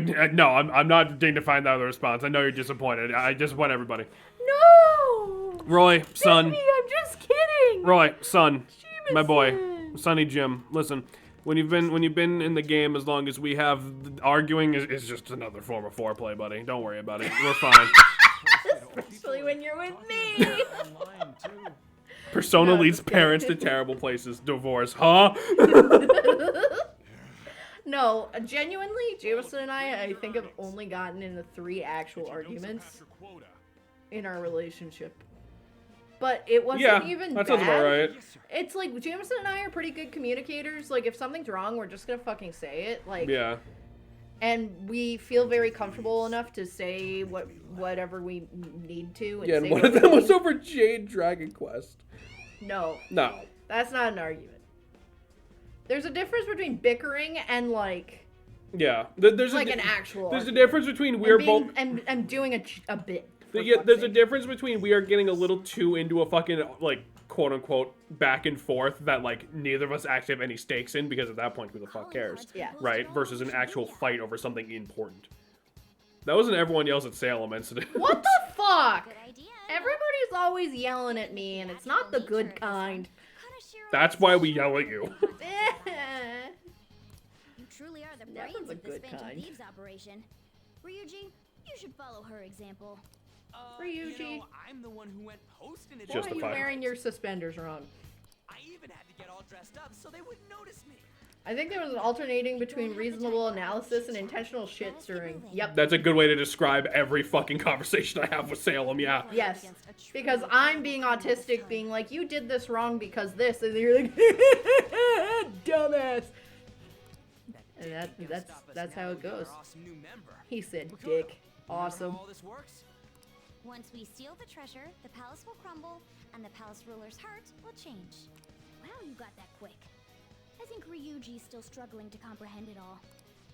Speaker 1: not dignifying that other response. I know you're disappointed. I just want everybody.
Speaker 2: No.
Speaker 1: Roy, son.
Speaker 2: Baby, I'm just kidding.
Speaker 1: Roy, son. My boy.
Speaker 2: Jameson.
Speaker 1: Sonny Jim. Listen. When you've been in the game as long as we have, arguing is just another form of foreplay, buddy. Don't worry about it. We're fine.
Speaker 2: Especially when you're with me.
Speaker 1: Persona
Speaker 2: No,
Speaker 1: leads
Speaker 2: just kidding.
Speaker 1: parents to terrible places. Divorce, huh?
Speaker 2: No, genuinely, Jameson and I think have only gotten into 3 actual arguments
Speaker 4: Past your quota.
Speaker 2: in our relationship. but it wasn't
Speaker 1: Yeah,
Speaker 2: even
Speaker 1: that
Speaker 2: bad.
Speaker 1: sounds about right.
Speaker 5: Yes, sir.
Speaker 2: It's like Jameson and I are pretty good communicators. Like if something's wrong, we're just gonna fucking say it. Like
Speaker 1: Yeah.
Speaker 2: and we feel very comfortable enough to say whatever we need to. And
Speaker 1: Yeah,
Speaker 2: say
Speaker 1: and one
Speaker 2: what
Speaker 1: of
Speaker 2: we
Speaker 1: them was
Speaker 2: mean.
Speaker 1: over Jade Dragon Quest.
Speaker 2: No,
Speaker 1: No.
Speaker 2: that's not an argument. There's a difference between bickering and like
Speaker 1: Yeah. There's
Speaker 2: like
Speaker 1: a,
Speaker 2: an actual.
Speaker 1: There's a
Speaker 2: argument.
Speaker 1: difference between
Speaker 2: And
Speaker 1: we're
Speaker 2: being-
Speaker 1: both.
Speaker 2: and doing a bit. for
Speaker 1: Yeah,
Speaker 2: fuck's
Speaker 1: there's a
Speaker 2: sake.
Speaker 1: difference between we are getting a little too into a fucking like quote unquote back and forth that like neither of us actually have any stakes in, because at that point who the fuck cares,
Speaker 2: Yeah.
Speaker 1: right? Versus an actual fight over something important. That was an everyone yells at Salem incident.
Speaker 2: What the fuck?
Speaker 3: Good idea.
Speaker 2: Everybody's always yelling at me, and it's not the good kind.
Speaker 1: That's why we yell at you.
Speaker 3: You truly are the
Speaker 2: That
Speaker 3: brains
Speaker 2: was a
Speaker 3: of this
Speaker 2: good
Speaker 3: Phantom
Speaker 2: kind.
Speaker 3: Thieves operation. Ryuji, you should follow her example.
Speaker 2: Ryuji.
Speaker 5: You know, I'm the one who went posting it.
Speaker 2: Why are you
Speaker 1: Justified.
Speaker 2: wearing your suspenders wrong?
Speaker 5: I even had to get all dressed up so they wouldn't notice me.
Speaker 2: I think there was an alternating between reasonable analysis and intentional shit stirring. Yep.
Speaker 1: That's a good way to describe every fucking conversation I have with Salem, yeah.
Speaker 2: Yes. Because I'm being autistic, being like, you did this wrong because this, and you're like, dumbass. And that's how it goes.
Speaker 5: Awesome new member.
Speaker 2: He said, dick. Awesome.
Speaker 5: All this works?
Speaker 3: Once we steal the treasure, the palace will crumble, and the palace ruler's heart will change. Wow, you got that quick. I think Ryuji's still struggling to comprehend it all.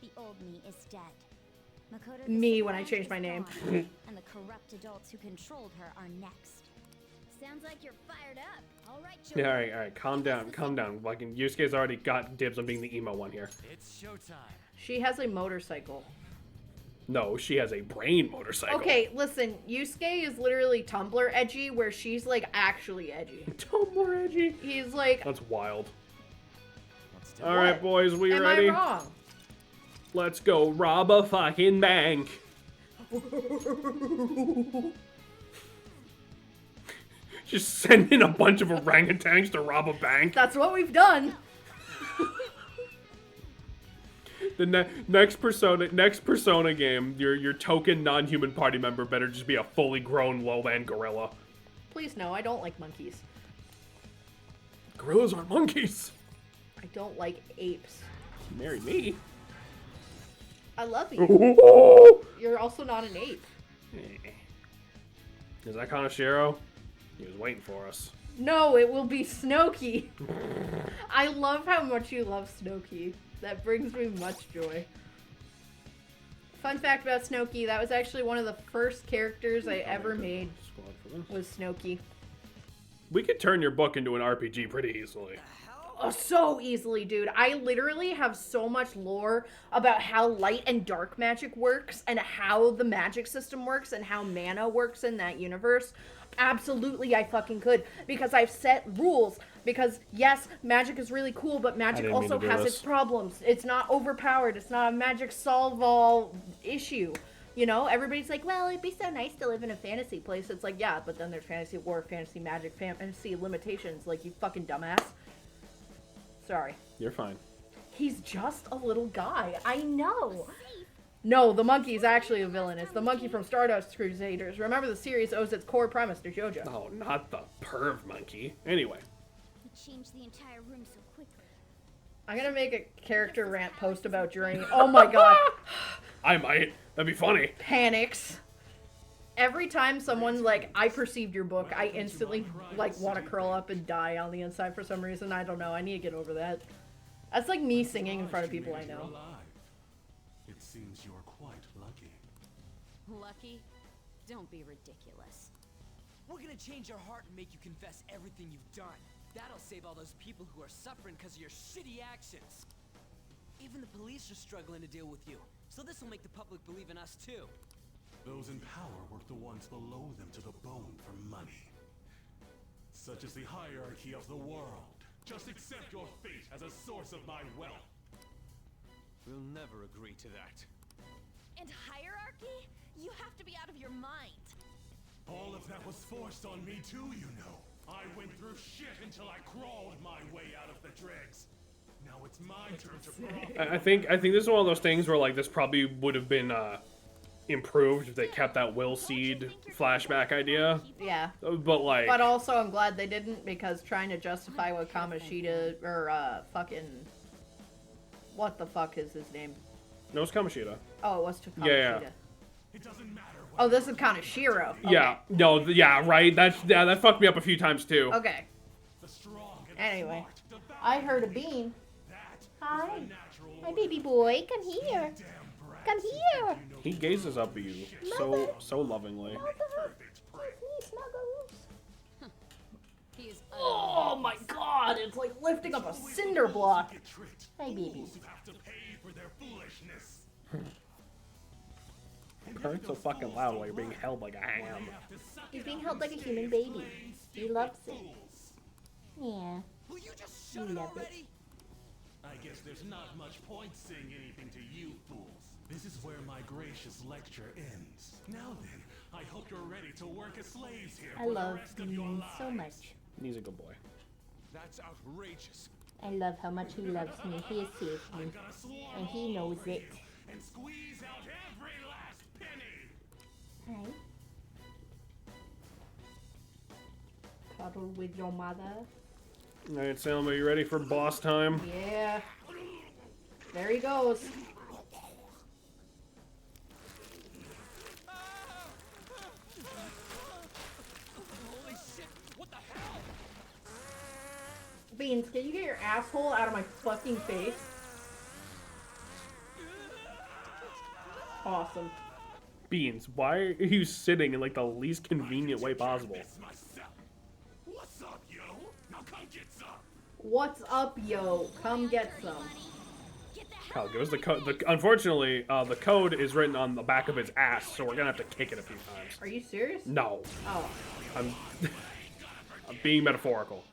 Speaker 3: The old me is dead. Makoto the
Speaker 2: Me when I
Speaker 3: Samurai
Speaker 2: changed
Speaker 3: is
Speaker 2: my name.
Speaker 3: gone, and the corrupt adults who controlled her are next. Sounds like you're fired up. All right,
Speaker 1: Yeah, alright, calm down. Fucking Yusuke's already got dibs on being the emo one here.
Speaker 5: It's showtime.
Speaker 2: She has a motorcycle.
Speaker 1: No, she has a brain motorcycle.
Speaker 2: Okay, listen, Yusuke is literally Tumblr edgy, where she's like actually edgy.
Speaker 1: Tumblr edgy.
Speaker 2: He's like,
Speaker 1: That's wild.
Speaker 5: Let's do
Speaker 1: Alright, boys, we
Speaker 2: am
Speaker 1: ready?
Speaker 2: I wrong?
Speaker 1: Let's go rob a fucking bank. Just send in a bunch of orangutans to rob a bank.
Speaker 2: That's what we've done.
Speaker 1: The next persona game, your token non-human party member better just be a fully grown lowland gorilla.
Speaker 2: Please no, I don't like monkeys.
Speaker 1: Gorillas aren't monkeys.
Speaker 2: I don't like apes.
Speaker 1: Marry me.
Speaker 2: I love you.
Speaker 1: Ooh.
Speaker 2: You're also not an ape.
Speaker 1: Is that Kanashiro? He was waiting for us.
Speaker 2: No, it will be Snowkey. I love how much you love Snowkey. That brings me much joy. Fun fact about Snowkey, that was actually one of the first characters I ever made
Speaker 1: Squad for this.
Speaker 2: was Snowkey.
Speaker 1: We could turn your book into an RPG pretty easily.
Speaker 2: Oh, so easily, dude. I literally have so much lore about how light and dark magic works and how the magic system works and how mana works in that universe. Absolutely, I fucking could. Because I've set rules. Because, yes, magic is really cool, but magic
Speaker 1: didn't mean
Speaker 2: also
Speaker 1: to do
Speaker 2: has
Speaker 1: this.
Speaker 2: its problems. It's not overpowered. It's not a magic solve-all issue. You know, everybody's like, well, it'd be so nice to live in a fantasy place. It's like, yeah, but then there's fantasy war, fantasy magic, fantasy limitations. Like, you fucking dumbass. Sorry.
Speaker 1: You're fine.
Speaker 2: He's just a little guy. I know. No, the monkey's actually a villain. It's the monkey from Stardust Crusaders. Remember, the series owes its core premise to JoJo.
Speaker 1: Oh, not the perv monkey. Anyway.
Speaker 3: You changed the entire room so quickly.
Speaker 2: I'm gonna make a character rant post about Journey. Oh my god.
Speaker 1: I might. That'd be funny.
Speaker 2: Panics. Every time someone's like, I perceived your book, I instantly, like, want to curl up and die on the inside for some reason. I don't know. I need to get over that. That's like me singing in front of people I know.
Speaker 4: It seems you're quite lucky.
Speaker 7: Lucky? Don't be ridiculous.
Speaker 5: We're gonna change your heart and make you confess everything you've done. That'll save all those people who are suffering because of your shitty actions. Even the police are struggling to deal with you, so this will make the public believe in us too.
Speaker 4: Those in power work the ones below them to the bone for money. Such is the hierarchy of the world. Just accept your fate as a source of my wealth.
Speaker 6: We'll never agree to that.
Speaker 7: And hierarchy? You have to be out of your mind.
Speaker 4: All of that was forced on me too, you know. I went through shit until I crawled my way out of the dregs. Now it's my turn to crawl.
Speaker 1: I think this is one of those things where like this probably would have been improved if they kept that Will Seed flashback idea.
Speaker 2: Yeah.
Speaker 1: But like,
Speaker 2: But also, I'm glad they didn't, because trying to justify what Kamoshida, or, fucking... What the fuck is his name?
Speaker 1: no, it's Kamoshida.
Speaker 2: Oh, it was to Kamoshida.
Speaker 1: Yeah.
Speaker 4: It doesn't matter what
Speaker 2: Oh, this is Kaneshiro. Okay.
Speaker 1: Yeah, no, yeah, right. That fucked me up a few times too.
Speaker 2: Okay.
Speaker 4: the strong and the
Speaker 2: Anyway.
Speaker 4: smart devour.
Speaker 2: I heard a bean.
Speaker 4: That is
Speaker 7: Hi.
Speaker 4: the natural
Speaker 7: Hi,
Speaker 4: order.
Speaker 7: baby boy. Come here.
Speaker 4: Damn brat.
Speaker 7: Come here.
Speaker 1: He gazes up at you so lovingly.
Speaker 4: Perfect prey.
Speaker 7: Me, Snuggles.
Speaker 3: He is
Speaker 2: Oh my god, it's like lifting up a cinder block.
Speaker 4: Get tricked.
Speaker 7: Hi, baby.
Speaker 4: Fools who have to pay for their foolishness.
Speaker 1: Current's so fucking loud while you're being held like a ham.
Speaker 7: He's being held like a human baby. He loves it. Yeah.
Speaker 5: Will you just shut it
Speaker 7: Love it.
Speaker 5: already?
Speaker 4: I guess there's not much point saying anything to you fools. This is where my gracious lecture ends. Now then, I hope you're ready to work as slaves here
Speaker 7: I
Speaker 4: for
Speaker 7: love
Speaker 4: the rest of your
Speaker 7: Bean
Speaker 4: lives.
Speaker 7: so much.
Speaker 1: He's a good boy.
Speaker 6: That's outrageous.
Speaker 7: I love how much he loves me. He has saved me.
Speaker 4: I'm gonna swarm
Speaker 7: And he
Speaker 4: all
Speaker 7: knows
Speaker 4: over
Speaker 7: it.
Speaker 4: you and squeeze out every last penny.
Speaker 7: Hi.
Speaker 2: Cuddle with your mother.
Speaker 1: Alright, Salem, are you ready for boss time?
Speaker 2: Yeah. There he goes.
Speaker 5: Holy shit, what the hell?
Speaker 2: Beans, can you get your asshole out of my fucking face? Awesome.
Speaker 1: Beans, why are you sitting in like the least convenient way possible?
Speaker 4: It's myself. What's up, yo? Now come get some.
Speaker 2: What's up, yo? Come get some.
Speaker 1: Hell, give us the code. Unfortunately, the code is written on the back of his ass, so we're gonna have to kick it a few times.
Speaker 2: Are you serious?
Speaker 1: No,
Speaker 2: Oh.
Speaker 1: I'm, I'm being metaphorical.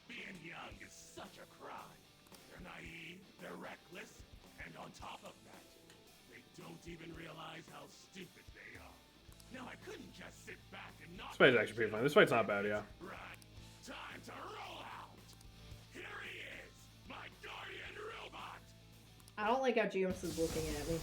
Speaker 4: Being young is such a crime. They're naive, they're reckless, and on top of that, they don't even realize how stupid they are. Now I couldn't just sit back and not.
Speaker 1: This fight's actually pretty fun. This fight's not bad, yeah.
Speaker 4: Right. Time to roll out. Here he is, my guardian robot.
Speaker 2: I don't like how Geos is looking at me.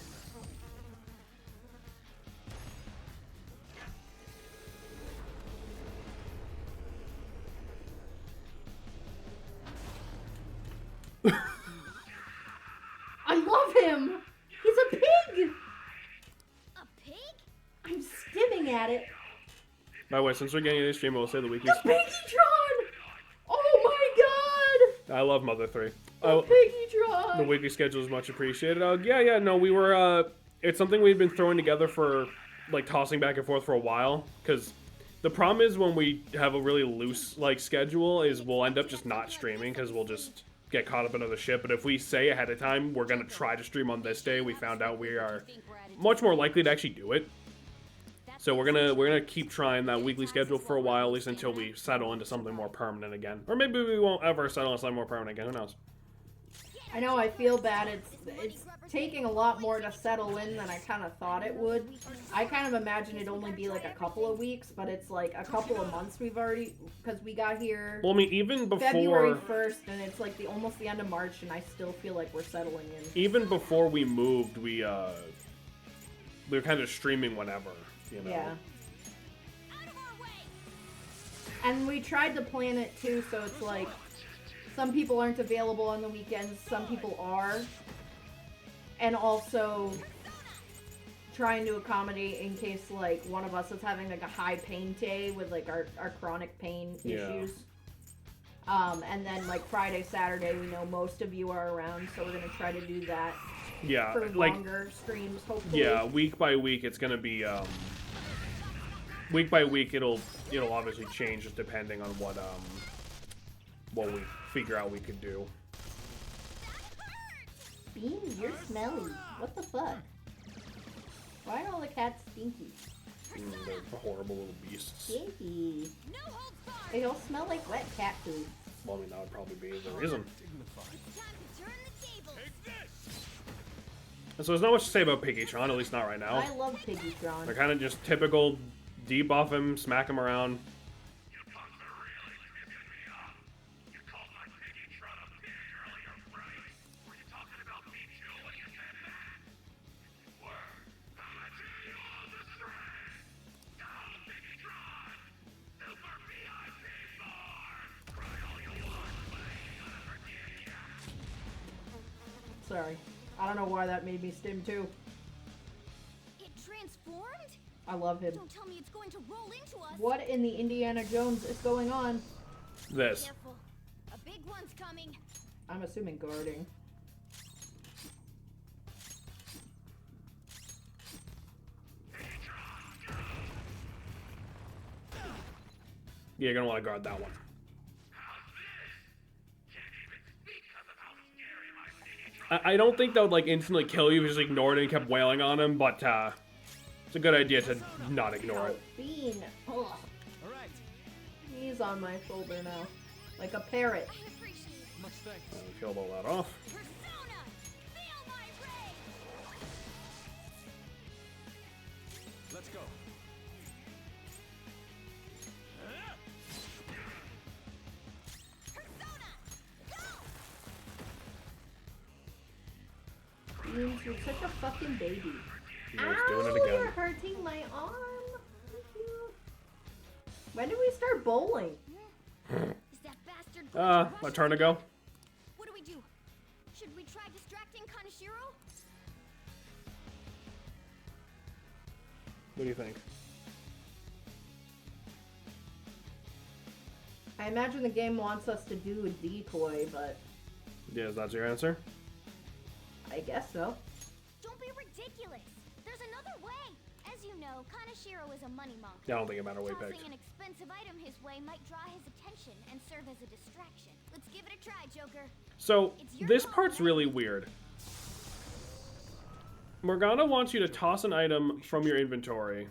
Speaker 2: I love him! He's a pig!
Speaker 3: a pig?
Speaker 2: I'm stimming at it.
Speaker 1: By the way, since we're getting into the stream, we'll say the weekly.
Speaker 2: The Piggytron! Oh my god!
Speaker 1: I love Mother 3.
Speaker 2: The
Speaker 1: Oh,
Speaker 2: Piggytron!
Speaker 1: the weekly schedule is much appreciated. Yeah, no, we were, it's something we've been throwing together for, like, tossing back and forth for a while, because the problem is when we have a really loose, like, schedule, is we'll end up just not streaming, because we'll just get caught up in other shit, but if we say ahead of time, we're gonna try to stream on this day, we found out we are much more likely to actually do it. So we're gonna keep trying that weekly schedule for a while, at least until we settle into something more permanent again. Or maybe we won't ever settle into something more permanent again, who knows?
Speaker 2: I know, I feel bad. It's taking a lot more to settle in than I kind of thought it would. I kind of imagined it'd only be like a couple of weeks, but it's like a couple of months we've already, because we got here
Speaker 1: Well, I mean, even
Speaker 2: February
Speaker 1: before
Speaker 2: 1st, and it's like almost the end of March, and I still feel like we're settling in.
Speaker 1: even before we moved, we were kind of streaming whenever, you know.
Speaker 2: Yeah.
Speaker 3: Out of our way!
Speaker 2: And we tried to plan it too, so it's like some people aren't available on the weekends, some people are. And also trying to accommodate in case like one of us is having like a high pain day with like our chronic pain
Speaker 1: Yeah.
Speaker 2: issues. And then like Friday, Saturday, we know most of you are around, so we're gonna try to do that
Speaker 1: Yeah,
Speaker 2: for
Speaker 1: like,
Speaker 2: longer streams, hopefully.
Speaker 1: yeah, week by week, it's gonna be, week by week, it'll obviously change just depending on what we figure out we could do.
Speaker 7: Bean, you're smelly. What the fuck?
Speaker 2: Why are all the cats stinky?
Speaker 1: They're horrible little beasts.
Speaker 7: Stinky.
Speaker 3: No holds barred!
Speaker 7: They all smell like wet cat food.
Speaker 1: Well, I mean, that would probably be the reason.
Speaker 3: It's time to turn the tables!
Speaker 1: And so there's not much to say about Piggytron, at least not right now.
Speaker 2: I love Piggytron.
Speaker 1: They're kind of just typical debuff him, smack him around.
Speaker 4: You punks are really pissing me off. You called my Piggytron a pig earlier, right? Were you
Speaker 2: Sorry. I don't know why that made me stim too.
Speaker 3: It transformed?
Speaker 2: I love him.
Speaker 3: Don't tell me it's going to roll into us.
Speaker 2: What in the Indiana Jones is going on?
Speaker 1: This.
Speaker 3: Careful. A big one's coming.
Speaker 2: I'm assuming guarding.
Speaker 1: Yeah, you're gonna want to guard that one. I don't think that would like instantly kill you if you just ignored it and kept wailing on him, but it's a good idea to not ignore it.
Speaker 2: Bean. Ugh.
Speaker 5: All right.
Speaker 2: He's on my shoulder now. Like a parrot.
Speaker 3: I appreciate it.
Speaker 5: Much thanks.
Speaker 1: Killed all that off.
Speaker 3: Persona! Feel my ray!
Speaker 5: Let's go.
Speaker 3: Persona! Go!
Speaker 2: Beans, you're such a fucking baby.
Speaker 1: He's doing it
Speaker 2: You're
Speaker 1: again.
Speaker 2: hurting my arm. Thank you. When did we start bowling?
Speaker 3: Is that bastard going to rush
Speaker 1: My
Speaker 3: us?
Speaker 1: turn to go.
Speaker 3: What do we do? Should we try distracting Kaneshiro?
Speaker 1: What do you think?
Speaker 2: I imagine the game wants us to do a decoy, but
Speaker 1: Yeah, is that your answer?
Speaker 2: I guess so.
Speaker 3: Don't be ridiculous. There's another way. As you know, Kaneshiro is a money monk.
Speaker 1: Yeah, I don't think it mattered what you
Speaker 3: Tossing
Speaker 1: picked.
Speaker 3: an expensive item his way might draw his attention and serve as a distraction. Let's give it a try, Joker.
Speaker 1: So,
Speaker 3: It's your
Speaker 1: this
Speaker 3: call,
Speaker 1: part's
Speaker 3: man.
Speaker 1: really weird. Morgana wants you to toss an item from your inventory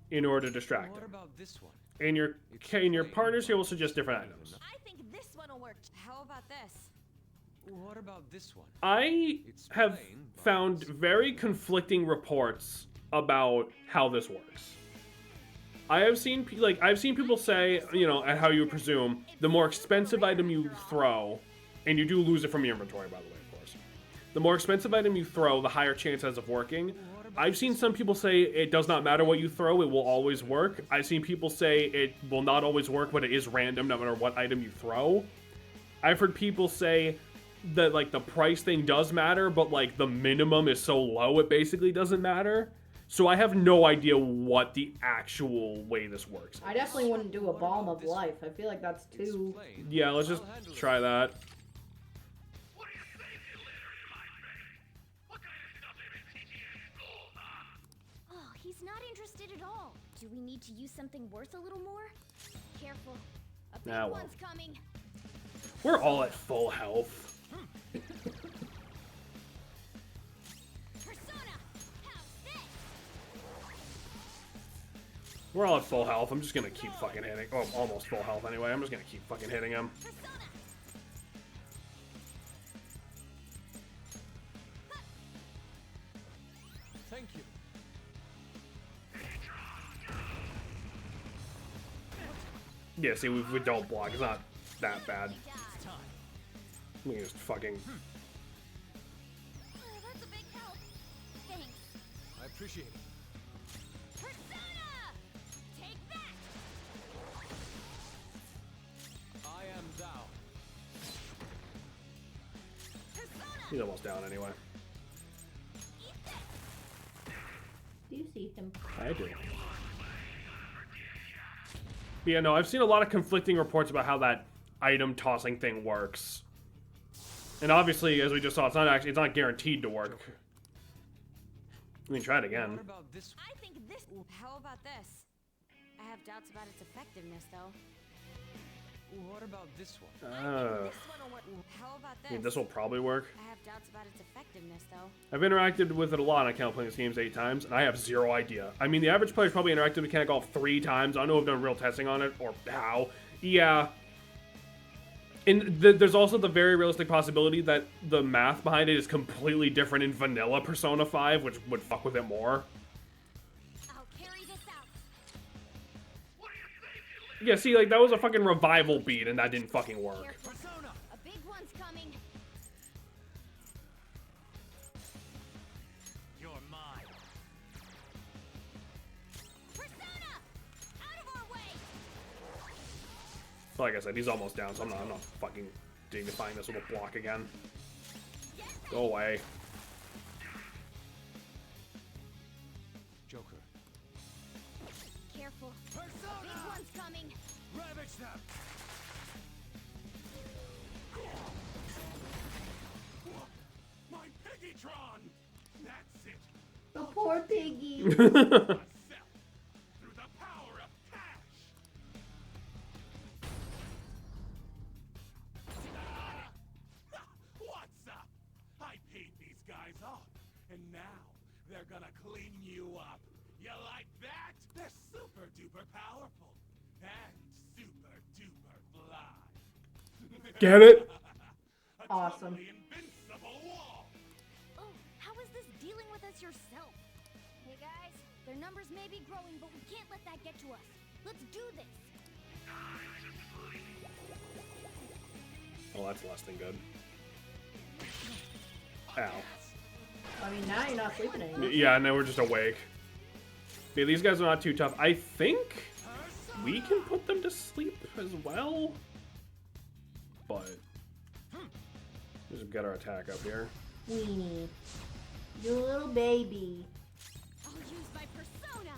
Speaker 1: in order to distract
Speaker 5: What
Speaker 1: him.
Speaker 5: about this one?
Speaker 1: And your partners here will suggest different items.
Speaker 3: I think this one'll work. How about this?
Speaker 5: What about this one?
Speaker 1: I
Speaker 5: It's
Speaker 1: have
Speaker 5: plain, but-
Speaker 1: found very conflicting reports about how this works. I have seen I've seen people say, you know, and how you would presume, the more expensive item you throw, and you do lose it from your inventory, by the way, of course. The more expensive item you throw, the higher chance it has of working. I've seen some people say it does not matter what you throw, it will always work. I've seen people say it will not always work, but it is random no matter what item you throw. I've heard people say that, like, the price thing does matter, but, like, the minimum is so low it basically doesn't matter. So I have no idea what the actual way this works.
Speaker 2: I definitely wouldn't do a balm of life. I feel like that's
Speaker 5: It's
Speaker 2: too.
Speaker 5: plain.
Speaker 1: Yeah, let's just
Speaker 5: I'll handle it.
Speaker 1: try that.
Speaker 4: What do you say if you literally like me? What kind of stuff have been teaching you in school, huh?
Speaker 3: Oh, he's not interested at all. Do we need to use something worth a little more? Careful. A big
Speaker 1: Ah, well.
Speaker 3: one's coming.
Speaker 1: We're all at full health.
Speaker 3: Persona! How's this?
Speaker 1: We're all at full health. I'm just gonna keep fucking hitting. Oh, almost full health anyway. I'm just gonna keep fucking hitting him.
Speaker 3: Persona!
Speaker 5: Thank you.
Speaker 1: Yeah, see, we don't block. It's not that bad. We can just fucking.
Speaker 3: Oh, that's a big help. Thanks.
Speaker 5: I appreciate it.
Speaker 3: Persona! Take that!
Speaker 5: I am thou.
Speaker 3: Persona!
Speaker 1: He's almost down anyway.
Speaker 3: Eat this!
Speaker 2: Do you see him?
Speaker 1: I do. But yeah, no, I've seen a lot of conflicting reports about how that item tossing thing works. And obviously, as we just saw, it's not guaranteed to work. We can try it again.
Speaker 5: What about this one?
Speaker 3: I think this. How about this? I have doubts about its effectiveness, though.
Speaker 5: What about this one?
Speaker 3: This one will work. How about
Speaker 1: I mean,
Speaker 3: this?
Speaker 1: this will probably work.
Speaker 3: I have doubts about its effectiveness, though.
Speaker 1: I've interacted with it a lot on account of playing this games 8 times, and I have zero idea. I mean, the average player's probably interacted with Mechanic Golf 3 times. I know I've done real testing on it, or how. Yeah. And there's also the very realistic possibility that the math behind it is completely different in vanilla Persona 5, which would fuck with it more.
Speaker 3: I'll carry this out.
Speaker 1: Yeah, see, like, that was a fucking revival beat, and that didn't fucking work.
Speaker 3: Careful.
Speaker 5: Persona!
Speaker 3: A big one's coming.
Speaker 4: You're mine.
Speaker 3: Persona! Out of our way!
Speaker 1: Like I said, he's almost down, so I'm not fucking dignifying this little block again.
Speaker 3: Get
Speaker 1: Go away.
Speaker 6: Joker.
Speaker 3: Careful. Big one's coming.
Speaker 6: Ravage them!
Speaker 4: My Piggytron! That's it!
Speaker 7: The poor piggy.
Speaker 4: Myself! Through the power of cash! What's up? I paid these guys off, and now they're gonna clean you up. You like that? They're super duper powerful and super duper fly.
Speaker 1: Get it?
Speaker 4: A
Speaker 2: Awesome.
Speaker 4: totally invincible wall.
Speaker 3: Oh, how is this dealing with us yourself? Hey guys, their numbers may be growing, but we can't let that get to us. Let's do this.
Speaker 1: Oh, that's less than good. Ow.
Speaker 2: I mean, now you're not sleeping anymore.
Speaker 1: Yeah, now we're just awake. Yeah, these guys are not too tough. I think we can put them to sleep as well. But just get our attack up here.
Speaker 7: Weenie. You little baby.
Speaker 3: I'll use my persona.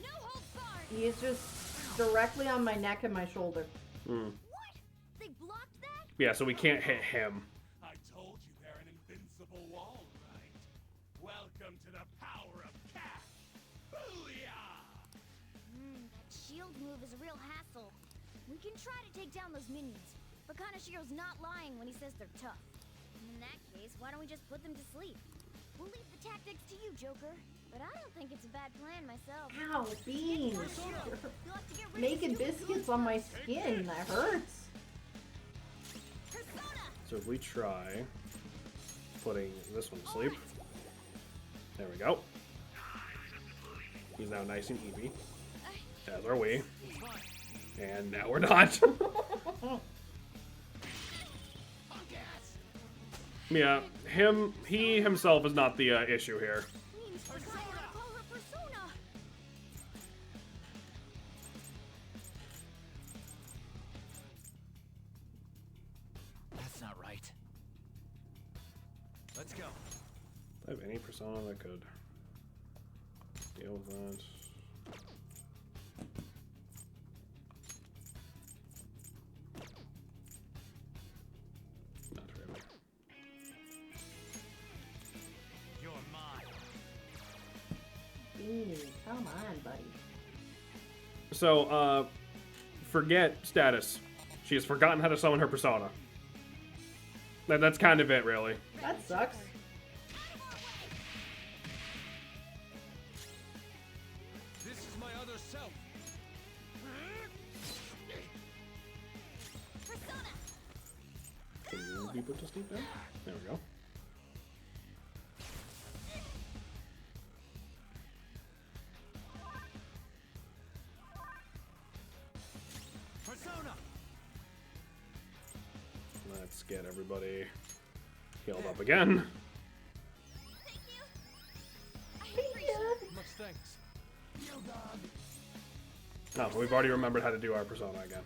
Speaker 3: No holds barred.
Speaker 2: He's just directly on my neck and my shoulder.
Speaker 1: Hmm.
Speaker 3: What? They blocked that?
Speaker 1: Yeah, so we can't hit him.
Speaker 4: I told you they're an invincible wall, right? Welcome to the power of cash. Booyah!
Speaker 3: That shield move is a real hassle. We can try to take down those minions, but Kanashiro's not lying when he says they're tough. In that case, why don't we just put them to sleep? We'll leave the tactics to you, Joker. But I don't think it's a bad plan myself.
Speaker 2: Ow, beans.
Speaker 3: You'll have to get rid
Speaker 2: Making
Speaker 3: of stupid
Speaker 2: biscuits on my skin. That hurts.
Speaker 3: Persona!
Speaker 1: So if we try putting this one to sleep. There we go. He's now nice and easy. As are we. And now we're not. Yeah, he himself is not the issue here.
Speaker 3: Means Persona! Call her Persona!
Speaker 5: That's not right. Let's go.
Speaker 1: Do I have any persona that could deal with that? Not really.
Speaker 5: You're mine.
Speaker 7: Weenie. Come on, buddy.
Speaker 1: So, forget status. She has forgotten how to summon her persona. That's kind of it, really.
Speaker 2: That sucks.
Speaker 6: This is my other self.
Speaker 3: Persona!
Speaker 1: Can you be put to sleep now? There we go.
Speaker 5: Persona!
Speaker 1: Let's get everybody healed up again.
Speaker 3: Thank you! I appreciate it.
Speaker 6: Much thanks.
Speaker 1: No, but we've already remembered how to do our persona again.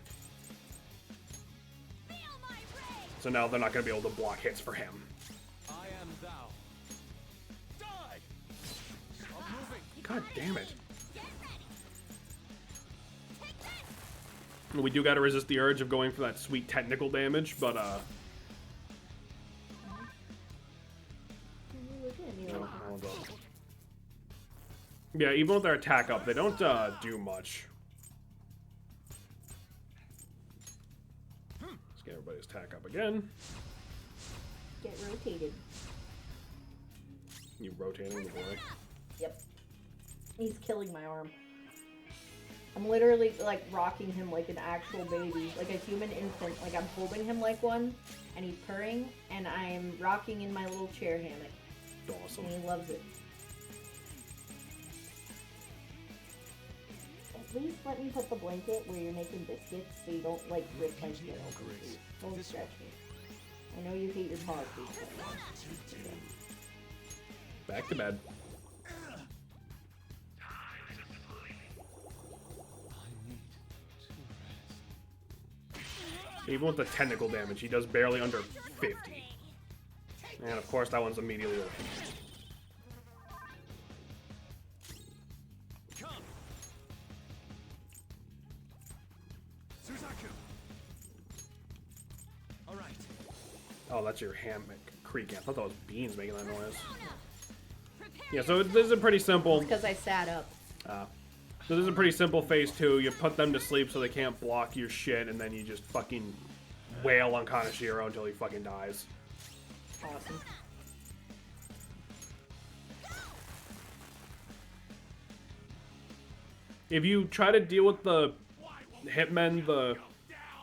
Speaker 3: Feel my rage!
Speaker 1: So now they're not going to be able to block hits for him.
Speaker 6: I am thou. Die! I'm moving.
Speaker 1: God damn it.
Speaker 3: Get ready! Take this!
Speaker 1: We do got to resist the urge of going for that sweet technical damage, but
Speaker 7: Look at me.
Speaker 1: no, hold up. Yeah, even with their attack up, they don't do much. Let's get everybody's attack up again.
Speaker 7: Get rotated.
Speaker 1: You rotating the boy.
Speaker 2: Yep. He's killing my arm. I'm literally like rocking him like an actual baby, like a human infant. Like I'm holding him like one, and he's purring, and I'm rocking in my little chair hammock,
Speaker 1: Awesome.
Speaker 2: and he loves it.
Speaker 7: At least let me put the blanket where you're making biscuits so you don't like rip my skin open. Please. Don't stretch me. I know you hate your paws.
Speaker 1: Back to bed. Even with the technical damage, he does barely under 50. And of course, that one's immediately over.
Speaker 6: Come. Suzaku. All right.
Speaker 1: Oh, that's your hammock creaking. I thought that was beans making that noise. Yeah, so this is a pretty simple.
Speaker 2: Because I sat up.
Speaker 1: So this is a pretty simple phase 2. You put them to sleep so they can't block your shit, and then you just fucking wail on Kaneshiro until he fucking dies.
Speaker 2: Awesome.
Speaker 1: If you try to deal with the hitmen the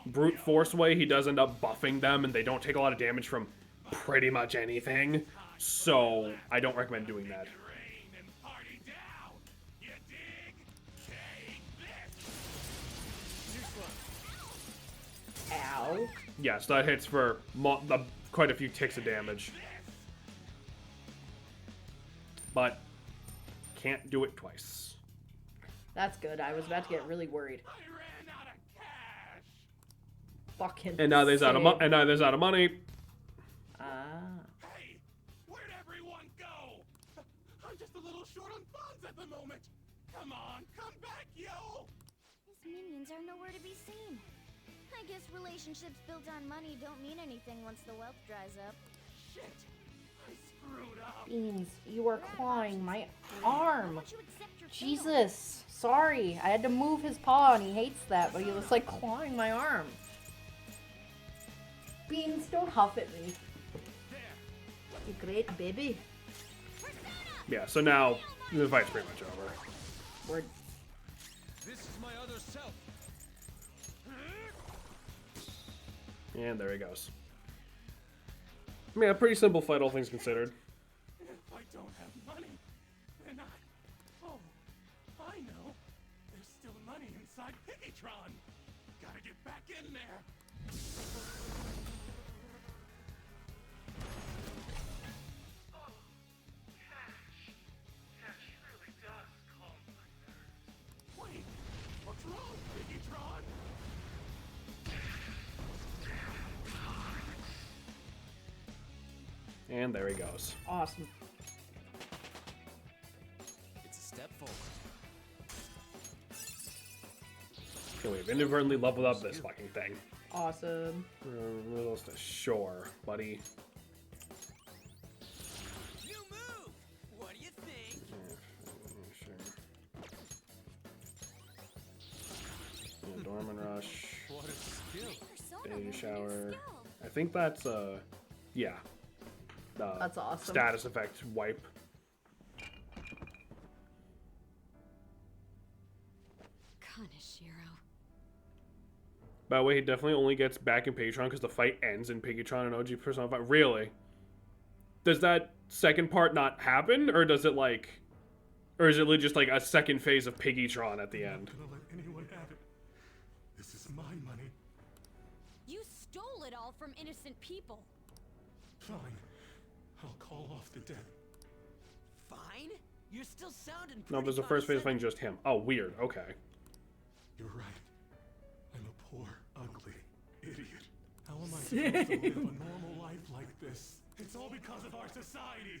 Speaker 1: brute force way, he does end up buffing them, and they don't take a lot of damage from pretty much anything. So I don't recommend doing that.
Speaker 2: Ow.
Speaker 1: Yes, that hits for quite a few ticks of damage. But can't do it twice.
Speaker 2: That's good. I was about to get really worried. Fucking.
Speaker 1: And now there's out of money.
Speaker 4: Hey, where'd everyone go? I'm just a little short on funds at the moment. Come on, come back, yo!
Speaker 3: His minions are nowhere to be seen. I guess relationships built on money don't mean anything once the wealth dries up.
Speaker 4: Shit, I screwed up.
Speaker 2: Beans, you are clawing my arm.
Speaker 3: Won't you accept your fate?
Speaker 2: Jesus. Sorry. I had to move his paw and he hates that, but he was like clawing my arm. Beans, don't huff at me. You great baby.
Speaker 1: Yeah, so now the fight's pretty much over.
Speaker 2: Word.
Speaker 6: This is my other self.
Speaker 1: And there he goes. I mean, a pretty simple fight, all things considered.
Speaker 4: If I don't have money, then oh, I know. There's still money inside Piggytron. Gotta get back in there. Wait, what's wrong, Piggytron?
Speaker 1: And there he goes.
Speaker 2: Awesome.
Speaker 5: It's a step forward.
Speaker 1: Okay, we've inadvertently leveled up this fucking thing.
Speaker 2: Awesome.
Speaker 1: What else to shore, buddy?
Speaker 5: New move! What do you think?
Speaker 1: Sure. Yeah, Dorman Rush.
Speaker 6: What a skill.
Speaker 3: Persona
Speaker 1: Baby
Speaker 3: has a
Speaker 1: shower.
Speaker 3: new skill.
Speaker 1: I think that's yeah.
Speaker 2: That's awesome.
Speaker 1: Status effect wipe.
Speaker 3: Kaneshiro.
Speaker 1: By the way, he definitely only gets back in Piggytron because the fight ends in Piggytron and OG Persona 5. Really? Does that second part not happen, or does it like, or is it just like a second phase of Piggytron at the end?
Speaker 4: I'm not gonna let anyone have it. This is my money.
Speaker 3: You stole it all from innocent people.
Speaker 4: Fine. I'll call off the debt.
Speaker 5: Fine? You're still sounding
Speaker 1: No,
Speaker 5: pretty
Speaker 1: there's the first phase
Speaker 5: condescending.
Speaker 1: fighting just him. Oh, weird. Okay.
Speaker 4: You're right. I'm a poor, ugly idiot. How am I supposed to live a normal life like this? It's all because of our society.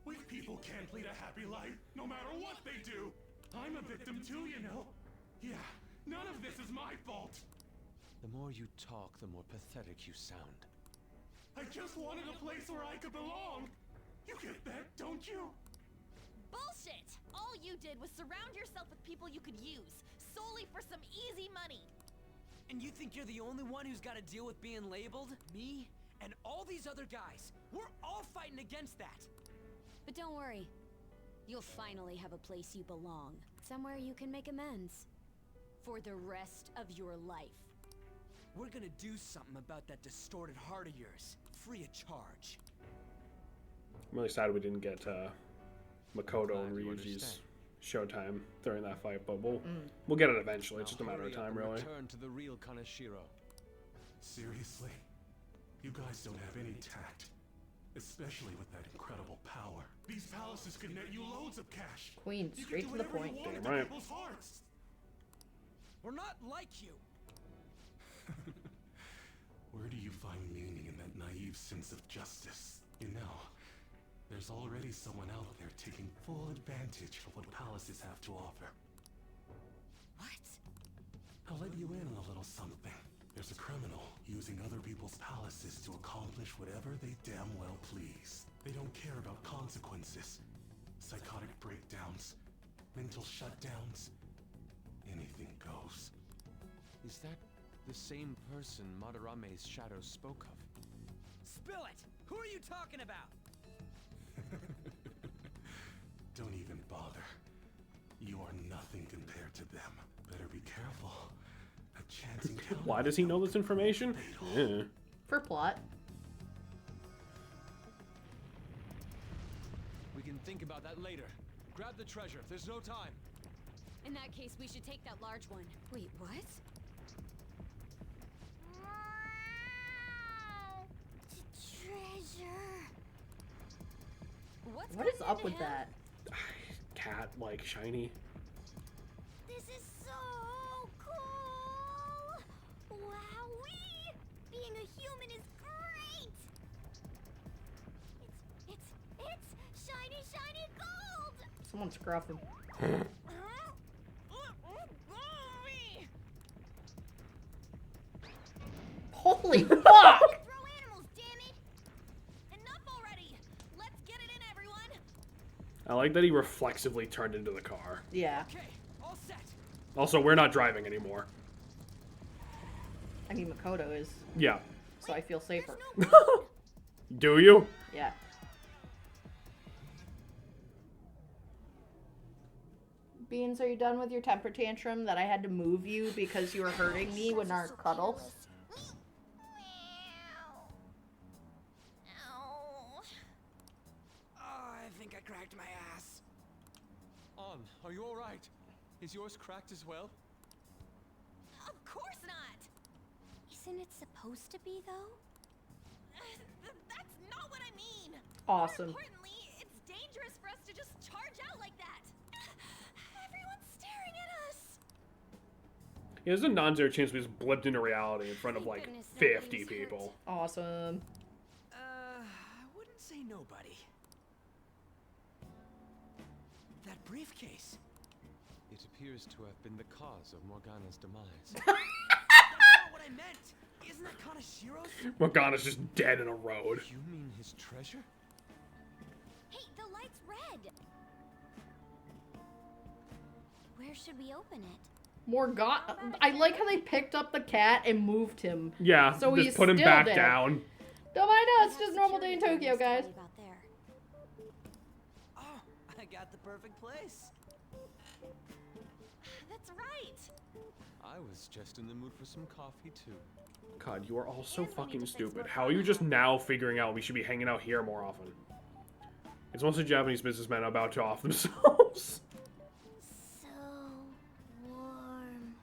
Speaker 4: We people can't lead a happy life, no matter what they do. I'm a victim too, you know. Yeah, none of this is my fault.
Speaker 6: The more you talk, the more pathetic you sound.
Speaker 4: I just wanted a place where I could belong. You get that, don't you?
Speaker 3: Bullshit! All you did was surround yourself with people you could use, solely for some easy money.
Speaker 5: And you think you're the only one who's got to deal with being labeled? Me? And all these other guys. We're all fighting against that.
Speaker 3: But don't worry. You'll finally have a place you belong. Somewhere you can make amends. For the rest of your life.
Speaker 5: We're gonna do something about that distorted heart of yours. Free of charge.
Speaker 1: I'm really sad we didn't get Makoto
Speaker 6: Glad
Speaker 1: and
Speaker 6: you
Speaker 1: Ryuji's showtime during that fight, but we'll get it eventually. It's just a matter of time, really.
Speaker 6: Return to the real Kaneshiro.
Speaker 4: Seriously? You guys don't have any tact. Especially with that incredible power. These palaces could net you loads of cash.
Speaker 2: Queen,
Speaker 4: You
Speaker 2: straight
Speaker 4: could
Speaker 2: to
Speaker 4: do
Speaker 2: the
Speaker 4: whatever
Speaker 2: point.
Speaker 4: you wanted
Speaker 1: Damn
Speaker 4: to
Speaker 1: right.
Speaker 4: people's hearts.
Speaker 5: We're not like you.
Speaker 4: Where do you find meaning in that naive sense of justice? You know, there's already someone out there taking full advantage of what palaces have to offer.
Speaker 5: What?
Speaker 4: I'll let you in on a little something. There's a criminal using other people's palaces to accomplish whatever they damn well please. They don't care about consequences. Psychotic breakdowns, mental shutdowns, anything goes.
Speaker 6: Is that the same person Madarame's shadow spoke of?
Speaker 5: Spill it! Who are you talking about?
Speaker 4: Don't even bother. You are nothing compared to them. Better be careful. A chance encounter.
Speaker 1: Why does he know this information? Yeah.
Speaker 2: For plot.
Speaker 6: We can think about that later. Grab the treasure. There's no time.
Speaker 3: In that case, we should take that large one. Wait, what? Treasure.
Speaker 2: What is up with that?
Speaker 1: Cat, like, shiny.
Speaker 3: This is so cool! Wowee! Being a human is great! It's shiny gold!
Speaker 2: Someone's scruffing. Holy fuck!
Speaker 3: Throw animals, damn it! Enough already! Let's get it in, everyone!
Speaker 1: I like that he reflexively turned into the car.
Speaker 2: Yeah.
Speaker 5: Okay, all set.
Speaker 1: Also, we're not driving anymore.
Speaker 2: I mean, Makoto is,
Speaker 1: Yeah.
Speaker 2: so I feel safer.
Speaker 1: Do you?
Speaker 2: Yeah. Beans, are you done with your temper tantrum that I had to move you because you were hurting me with our cuddles?
Speaker 3: Ow.
Speaker 5: Oh, I think I cracked my ass.
Speaker 6: On, are you alright? Is yours cracked as well?
Speaker 3: Of course not! Isn't it supposed to be, though? That's not what I mean!
Speaker 2: Awesome.
Speaker 3: More importantly, it's dangerous for us to just charge out like that! Everyone's staring at us!
Speaker 1: Yeah, there's a non-zero chance we just blipped into reality in front of,
Speaker 3: Thank
Speaker 1: like,
Speaker 3: goodness nobody
Speaker 1: 50
Speaker 3: was hurt.
Speaker 1: people.
Speaker 2: Awesome.
Speaker 5: I wouldn't say nobody. That briefcase.
Speaker 6: It appears to have been the cause of Morgana's demise.
Speaker 5: That's not what I meant. Isn't that Kanashiro's?
Speaker 1: Morgana's just dead in a road.
Speaker 6: You mean his treasure?
Speaker 3: Hey, the light's red! Where should we open it?
Speaker 2: Morgana. I like how they picked up the cat and moved him.
Speaker 1: Yeah,
Speaker 2: So
Speaker 1: just
Speaker 2: he's
Speaker 1: put him
Speaker 2: still
Speaker 1: back
Speaker 2: dead.
Speaker 1: down.
Speaker 2: Don't mind us,
Speaker 3: We
Speaker 2: just
Speaker 3: have
Speaker 2: normal day in
Speaker 3: security
Speaker 2: Tokyo,
Speaker 3: cameras
Speaker 2: guys.
Speaker 3: to about there.
Speaker 5: Oh, I got the perfect place.
Speaker 3: That's right!
Speaker 6: I was just in the mood for some coffee too.
Speaker 1: God, you are all so
Speaker 3: And we need
Speaker 1: fucking
Speaker 3: to fix
Speaker 1: stupid.
Speaker 3: Morgana.
Speaker 1: How are you just now figuring out we should be hanging out here more often? It's mostly Japanese businessmen about to off themselves.
Speaker 3: So warm.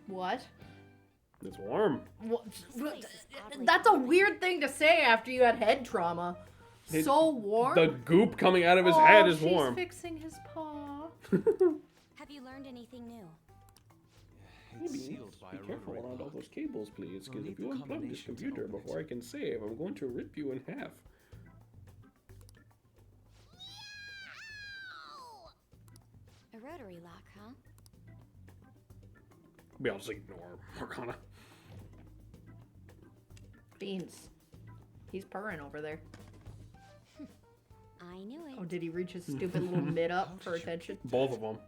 Speaker 2: What?
Speaker 1: It's warm.
Speaker 2: What?
Speaker 3: place is oddly
Speaker 2: That's a
Speaker 3: cooling.
Speaker 2: weird thing to say after you had head trauma.
Speaker 1: It-
Speaker 2: So warm.
Speaker 1: The goop coming out of his head is
Speaker 2: she's
Speaker 1: warm.
Speaker 2: fixing his paw.
Speaker 3: Have you learned anything new?
Speaker 6: It's sealed by a rotary lock.
Speaker 1: those cables, please.
Speaker 6: We'll need the combination to open it.
Speaker 1: I can save, I'm going to rip you in half.
Speaker 3: A rotary lock, huh?
Speaker 1: We all just ignore Morgana.
Speaker 2: Beans. He's purring over there.
Speaker 3: I knew it.
Speaker 2: Oh, did he reach his stupid little mid up for attention?
Speaker 1: Both of them.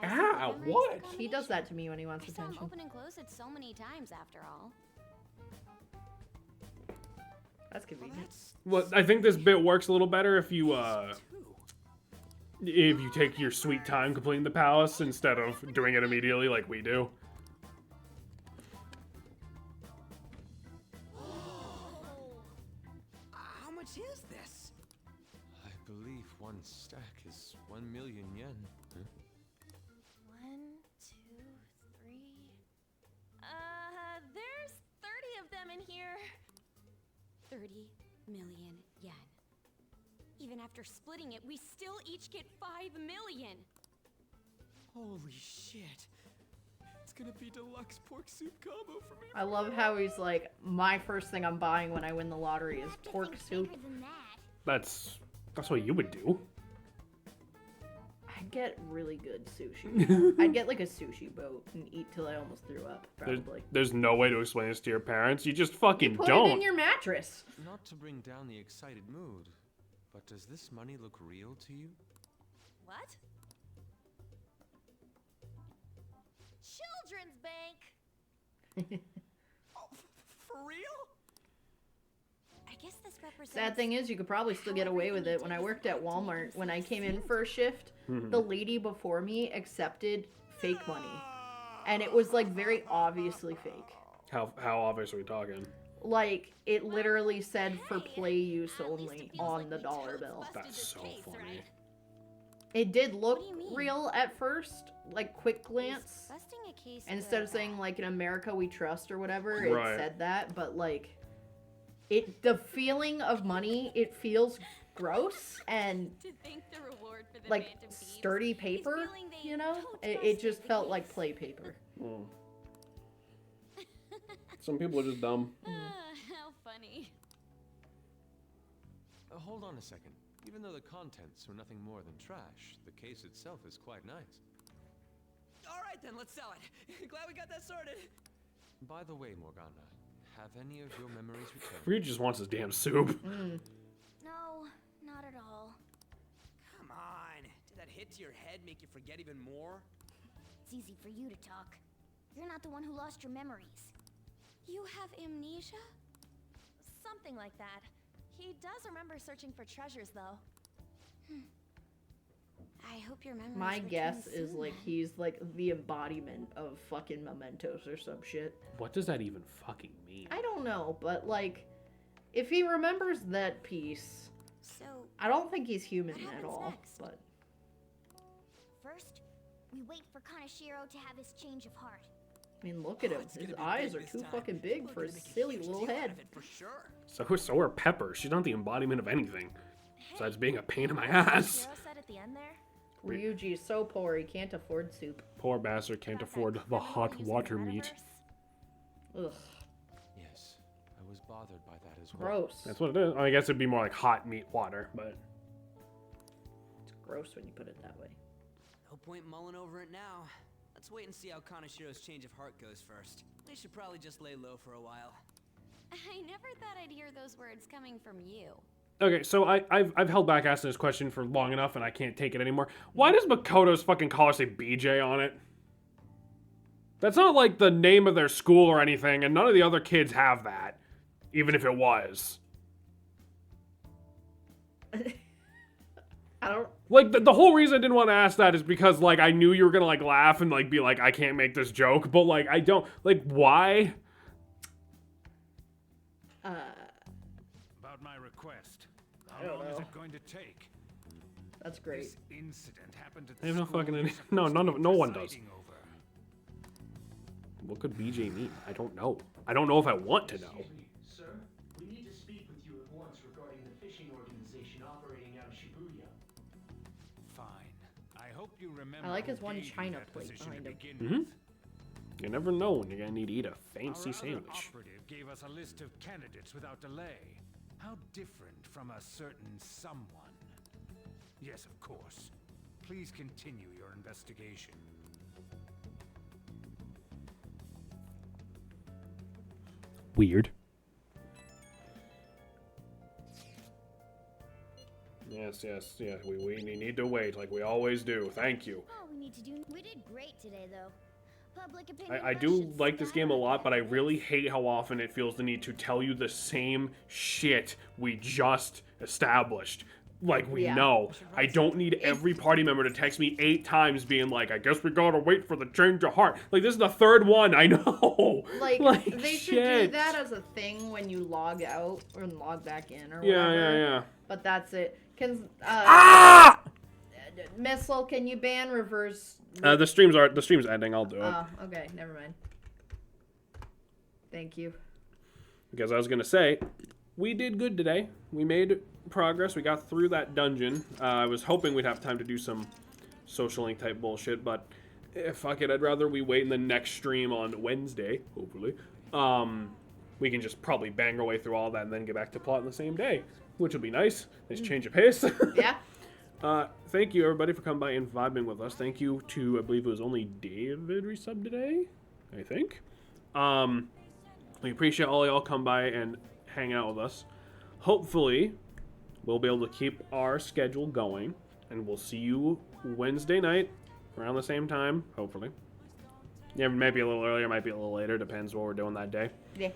Speaker 3: I see
Speaker 1: Ow,
Speaker 3: the memories
Speaker 1: what?
Speaker 3: of
Speaker 2: He does
Speaker 3: combination.
Speaker 2: that to me when he wants
Speaker 3: I saw him
Speaker 2: attention.
Speaker 3: open and close it so many times after all.
Speaker 2: That's
Speaker 5: Well,
Speaker 2: convenient.
Speaker 5: that's
Speaker 1: Well, I think this bit works a little better if you
Speaker 5: two.
Speaker 1: take your sweet time completing the palace instead of doing it immediately like we do.
Speaker 5: How much is this?
Speaker 6: I believe one stack is 1 million yen. Huh?
Speaker 3: 1, 2, 3. There's 30 of them in here. 30 million yen. Even after splitting it, we still each get 5 million.
Speaker 5: Holy shit. It's gonna be deluxe pork soup combo for me.
Speaker 2: I love how he's like, my first thing I'm buying when I win the lottery is
Speaker 3: Have to
Speaker 2: pork
Speaker 3: think
Speaker 2: soup.
Speaker 3: bigger than that.
Speaker 1: That's what you would do.
Speaker 2: I'd get really good sushi. I'd get like a sushi boat and eat till I almost threw up, probably.
Speaker 1: There's no way to explain this to your parents. You just fucking
Speaker 2: Put
Speaker 1: don't.
Speaker 2: it in your mattress.
Speaker 6: Not to bring down the excited mood, but does this money look real to you?
Speaker 3: What? Children's bank.
Speaker 5: For real?
Speaker 3: I guess this represents.
Speaker 2: Sad thing is, you could probably still get away with it. When I worked at Walmart, when I came in for a shift, the lady before me accepted fake money. And it was like very obviously fake.
Speaker 1: How obvious are we talking?
Speaker 2: Like, it literally said for play use only on the dollar bill.
Speaker 1: That's so funny.
Speaker 2: It did look
Speaker 3: What do you mean?
Speaker 2: real at first, like quick glance.
Speaker 3: Busting a case
Speaker 2: And instead of
Speaker 3: good or
Speaker 2: saying
Speaker 3: bad?
Speaker 2: like in America we trust or whatever,
Speaker 1: Right.
Speaker 2: it said that, but like the feeling of money, it feels gross and
Speaker 3: To thank the reward for the
Speaker 2: like
Speaker 3: phantom thieves,
Speaker 2: sturdy
Speaker 3: he's
Speaker 2: paper,
Speaker 3: feeling they
Speaker 2: you know?
Speaker 3: don't
Speaker 2: It
Speaker 3: trust
Speaker 2: just
Speaker 3: the
Speaker 2: felt like
Speaker 3: thieves.
Speaker 2: play paper.
Speaker 1: Mm. Some people are just dumb.
Speaker 3: How funny.
Speaker 6: Hold on a second. Even though the contents were nothing more than trash, the case itself is quite nice.
Speaker 5: All right then, let's sell it. Glad we got that sorted.
Speaker 6: By the way, Morgana, have any of your memories returned?
Speaker 1: Reed just wants his damn soup.
Speaker 3: No, not at all.
Speaker 5: Come on. Did that hit to your head make you forget even more?
Speaker 3: It's easy for you to talk. You're not the one who lost your memories. You have amnesia? Something like that. He does remember searching for treasures, though. I hope your memories
Speaker 2: My
Speaker 3: return
Speaker 2: guess is
Speaker 3: soon,
Speaker 2: like
Speaker 3: then.
Speaker 2: he's like the embodiment of fucking mementos or some shit.
Speaker 1: What does that even fucking mean?
Speaker 2: I don't know, but like if he remembers that piece,
Speaker 3: So,
Speaker 2: I don't think he's human
Speaker 3: What
Speaker 2: at
Speaker 3: happens
Speaker 2: all.
Speaker 3: next?
Speaker 2: But
Speaker 3: first, we wait for Kaneshiro to have his change of heart.
Speaker 2: I mean, look at him.
Speaker 5: It's
Speaker 2: His
Speaker 5: gonna be
Speaker 2: eyes
Speaker 5: big
Speaker 2: are
Speaker 5: this
Speaker 2: too
Speaker 5: time.
Speaker 2: fucking big
Speaker 5: We're
Speaker 2: for
Speaker 5: gonna
Speaker 2: his
Speaker 5: make a
Speaker 2: silly
Speaker 5: huge
Speaker 2: little
Speaker 5: deal out
Speaker 2: head.
Speaker 5: of it for sure.
Speaker 1: So are Pepper. She's not the embodiment of anything. Besides being a pain in my ass.
Speaker 3: Kaneshiro said at the end there.
Speaker 2: Ryuji is so poor he can't afford soup.
Speaker 1: Poor bastard can't
Speaker 3: about that
Speaker 1: afford the
Speaker 3: criminal
Speaker 1: hot
Speaker 3: using
Speaker 1: water
Speaker 3: the
Speaker 1: meat.
Speaker 3: metaverse.
Speaker 2: Ugh,
Speaker 6: Yes, I was bothered by that as well.
Speaker 2: gross.
Speaker 1: That's what it is. I guess it'd be more like hot meat water, but
Speaker 2: It's gross when you put it that way.
Speaker 5: No point mulling over it now. Let's wait and see how Kaneshiro's change of heart goes first. They should probably just lay low for a while.
Speaker 3: I never thought I'd hear those words coming from you.
Speaker 1: okay. So I've held back asking this question for long enough, and I can't take it anymore. Why does Makoto's fucking collar say BJ on it? That's not like the name of their school or anything, and none of the other kids have that, even if it was.
Speaker 2: I don't.
Speaker 1: Like, the whole reason I didn't want to ask that is because, like, I knew you were gonna, like, laugh and, like, be like, I can't make this joke, but, like, I don't, like, why?
Speaker 4: About my request. How
Speaker 2: I don't
Speaker 4: long is
Speaker 2: know.
Speaker 4: it going to take?
Speaker 2: That's great.
Speaker 4: This incident happened at
Speaker 1: I have
Speaker 4: the
Speaker 1: no
Speaker 4: school
Speaker 1: fucking
Speaker 4: you're
Speaker 1: idea. No,
Speaker 4: supposed
Speaker 1: none
Speaker 4: to
Speaker 1: of-
Speaker 4: be
Speaker 1: no one does.
Speaker 4: presiding over.
Speaker 1: What could BJ mean? I don't know. I don't know if I want to know.
Speaker 8: Excuse me, sir. We need to speak with you at once regarding the fishing organization operating out of Shibuya.
Speaker 4: Fine. I hope you remember.
Speaker 2: I like
Speaker 4: who
Speaker 2: his one
Speaker 4: gave you
Speaker 2: China
Speaker 4: that
Speaker 2: plate
Speaker 4: position to
Speaker 2: behind him.
Speaker 4: begin
Speaker 1: Mhm.
Speaker 4: with.
Speaker 1: You never know when you're gonna need to eat a fancy
Speaker 4: Our other
Speaker 1: sandwich.
Speaker 4: operative gave us a list of candidates without delay. How different from a certain someone. Yes, of course. Please continue your investigation.
Speaker 1: Weird. Yes. We need to wait like we always do. Thank you.
Speaker 3: All we need to do. We did great today, though. Public opinion.
Speaker 1: I do like this game a lot, but I really hate how often it feels the need to tell you the same shit we just established. Like, we
Speaker 2: Yeah.
Speaker 1: know. I don't need every party member to text me 8 times being like, I guess we gotta wait for the change of heart. Like, this is the 3rd one, I know.
Speaker 2: Like, they should do
Speaker 1: shit.
Speaker 2: that as a thing when you log out or log back in or
Speaker 1: Yeah,
Speaker 2: whatever.
Speaker 1: yeah.
Speaker 2: But that's it. Can
Speaker 1: Ah!
Speaker 2: Missile, can you ban reverse?
Speaker 1: The stream's ending, I'll do it.
Speaker 2: Oh, okay, never mind. Thank you.
Speaker 1: Because I was gonna say, we did good today. We made progress. We got through that dungeon. I was hoping we'd have time to do some social link type bullshit, but fuck it, I'd rather we wait in the next stream on Wednesday, hopefully. We can just probably bang our way through all that and then get back to plot in the same day, which will be nice. Nice change of pace.
Speaker 2: Yeah.
Speaker 1: Thank you, everybody, for coming by and vibing with us. Thank you to, I believe it was only David resubbed today, I think. We appreciate all y'all come by and hang out with us. Hopefully, we'll be able to keep our schedule going, and we'll see you Wednesday night around the same time, hopefully. Yeah, maybe a little earlier, might be a little later, depends what we're doing that day.
Speaker 2: Yeah.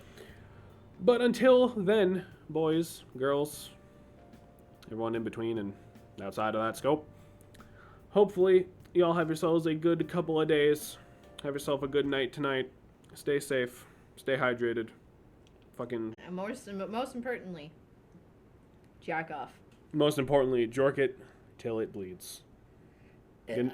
Speaker 1: But until then, boys, girls, everyone in between and outside of that scope, hopefully y'all have yourselves a good couple of days. Have yourself a good night tonight. Stay safe. Stay hydrated. Fucking...
Speaker 2: And most importantly, jack off.
Speaker 1: Most importantly, jork it till it bleeds. Good,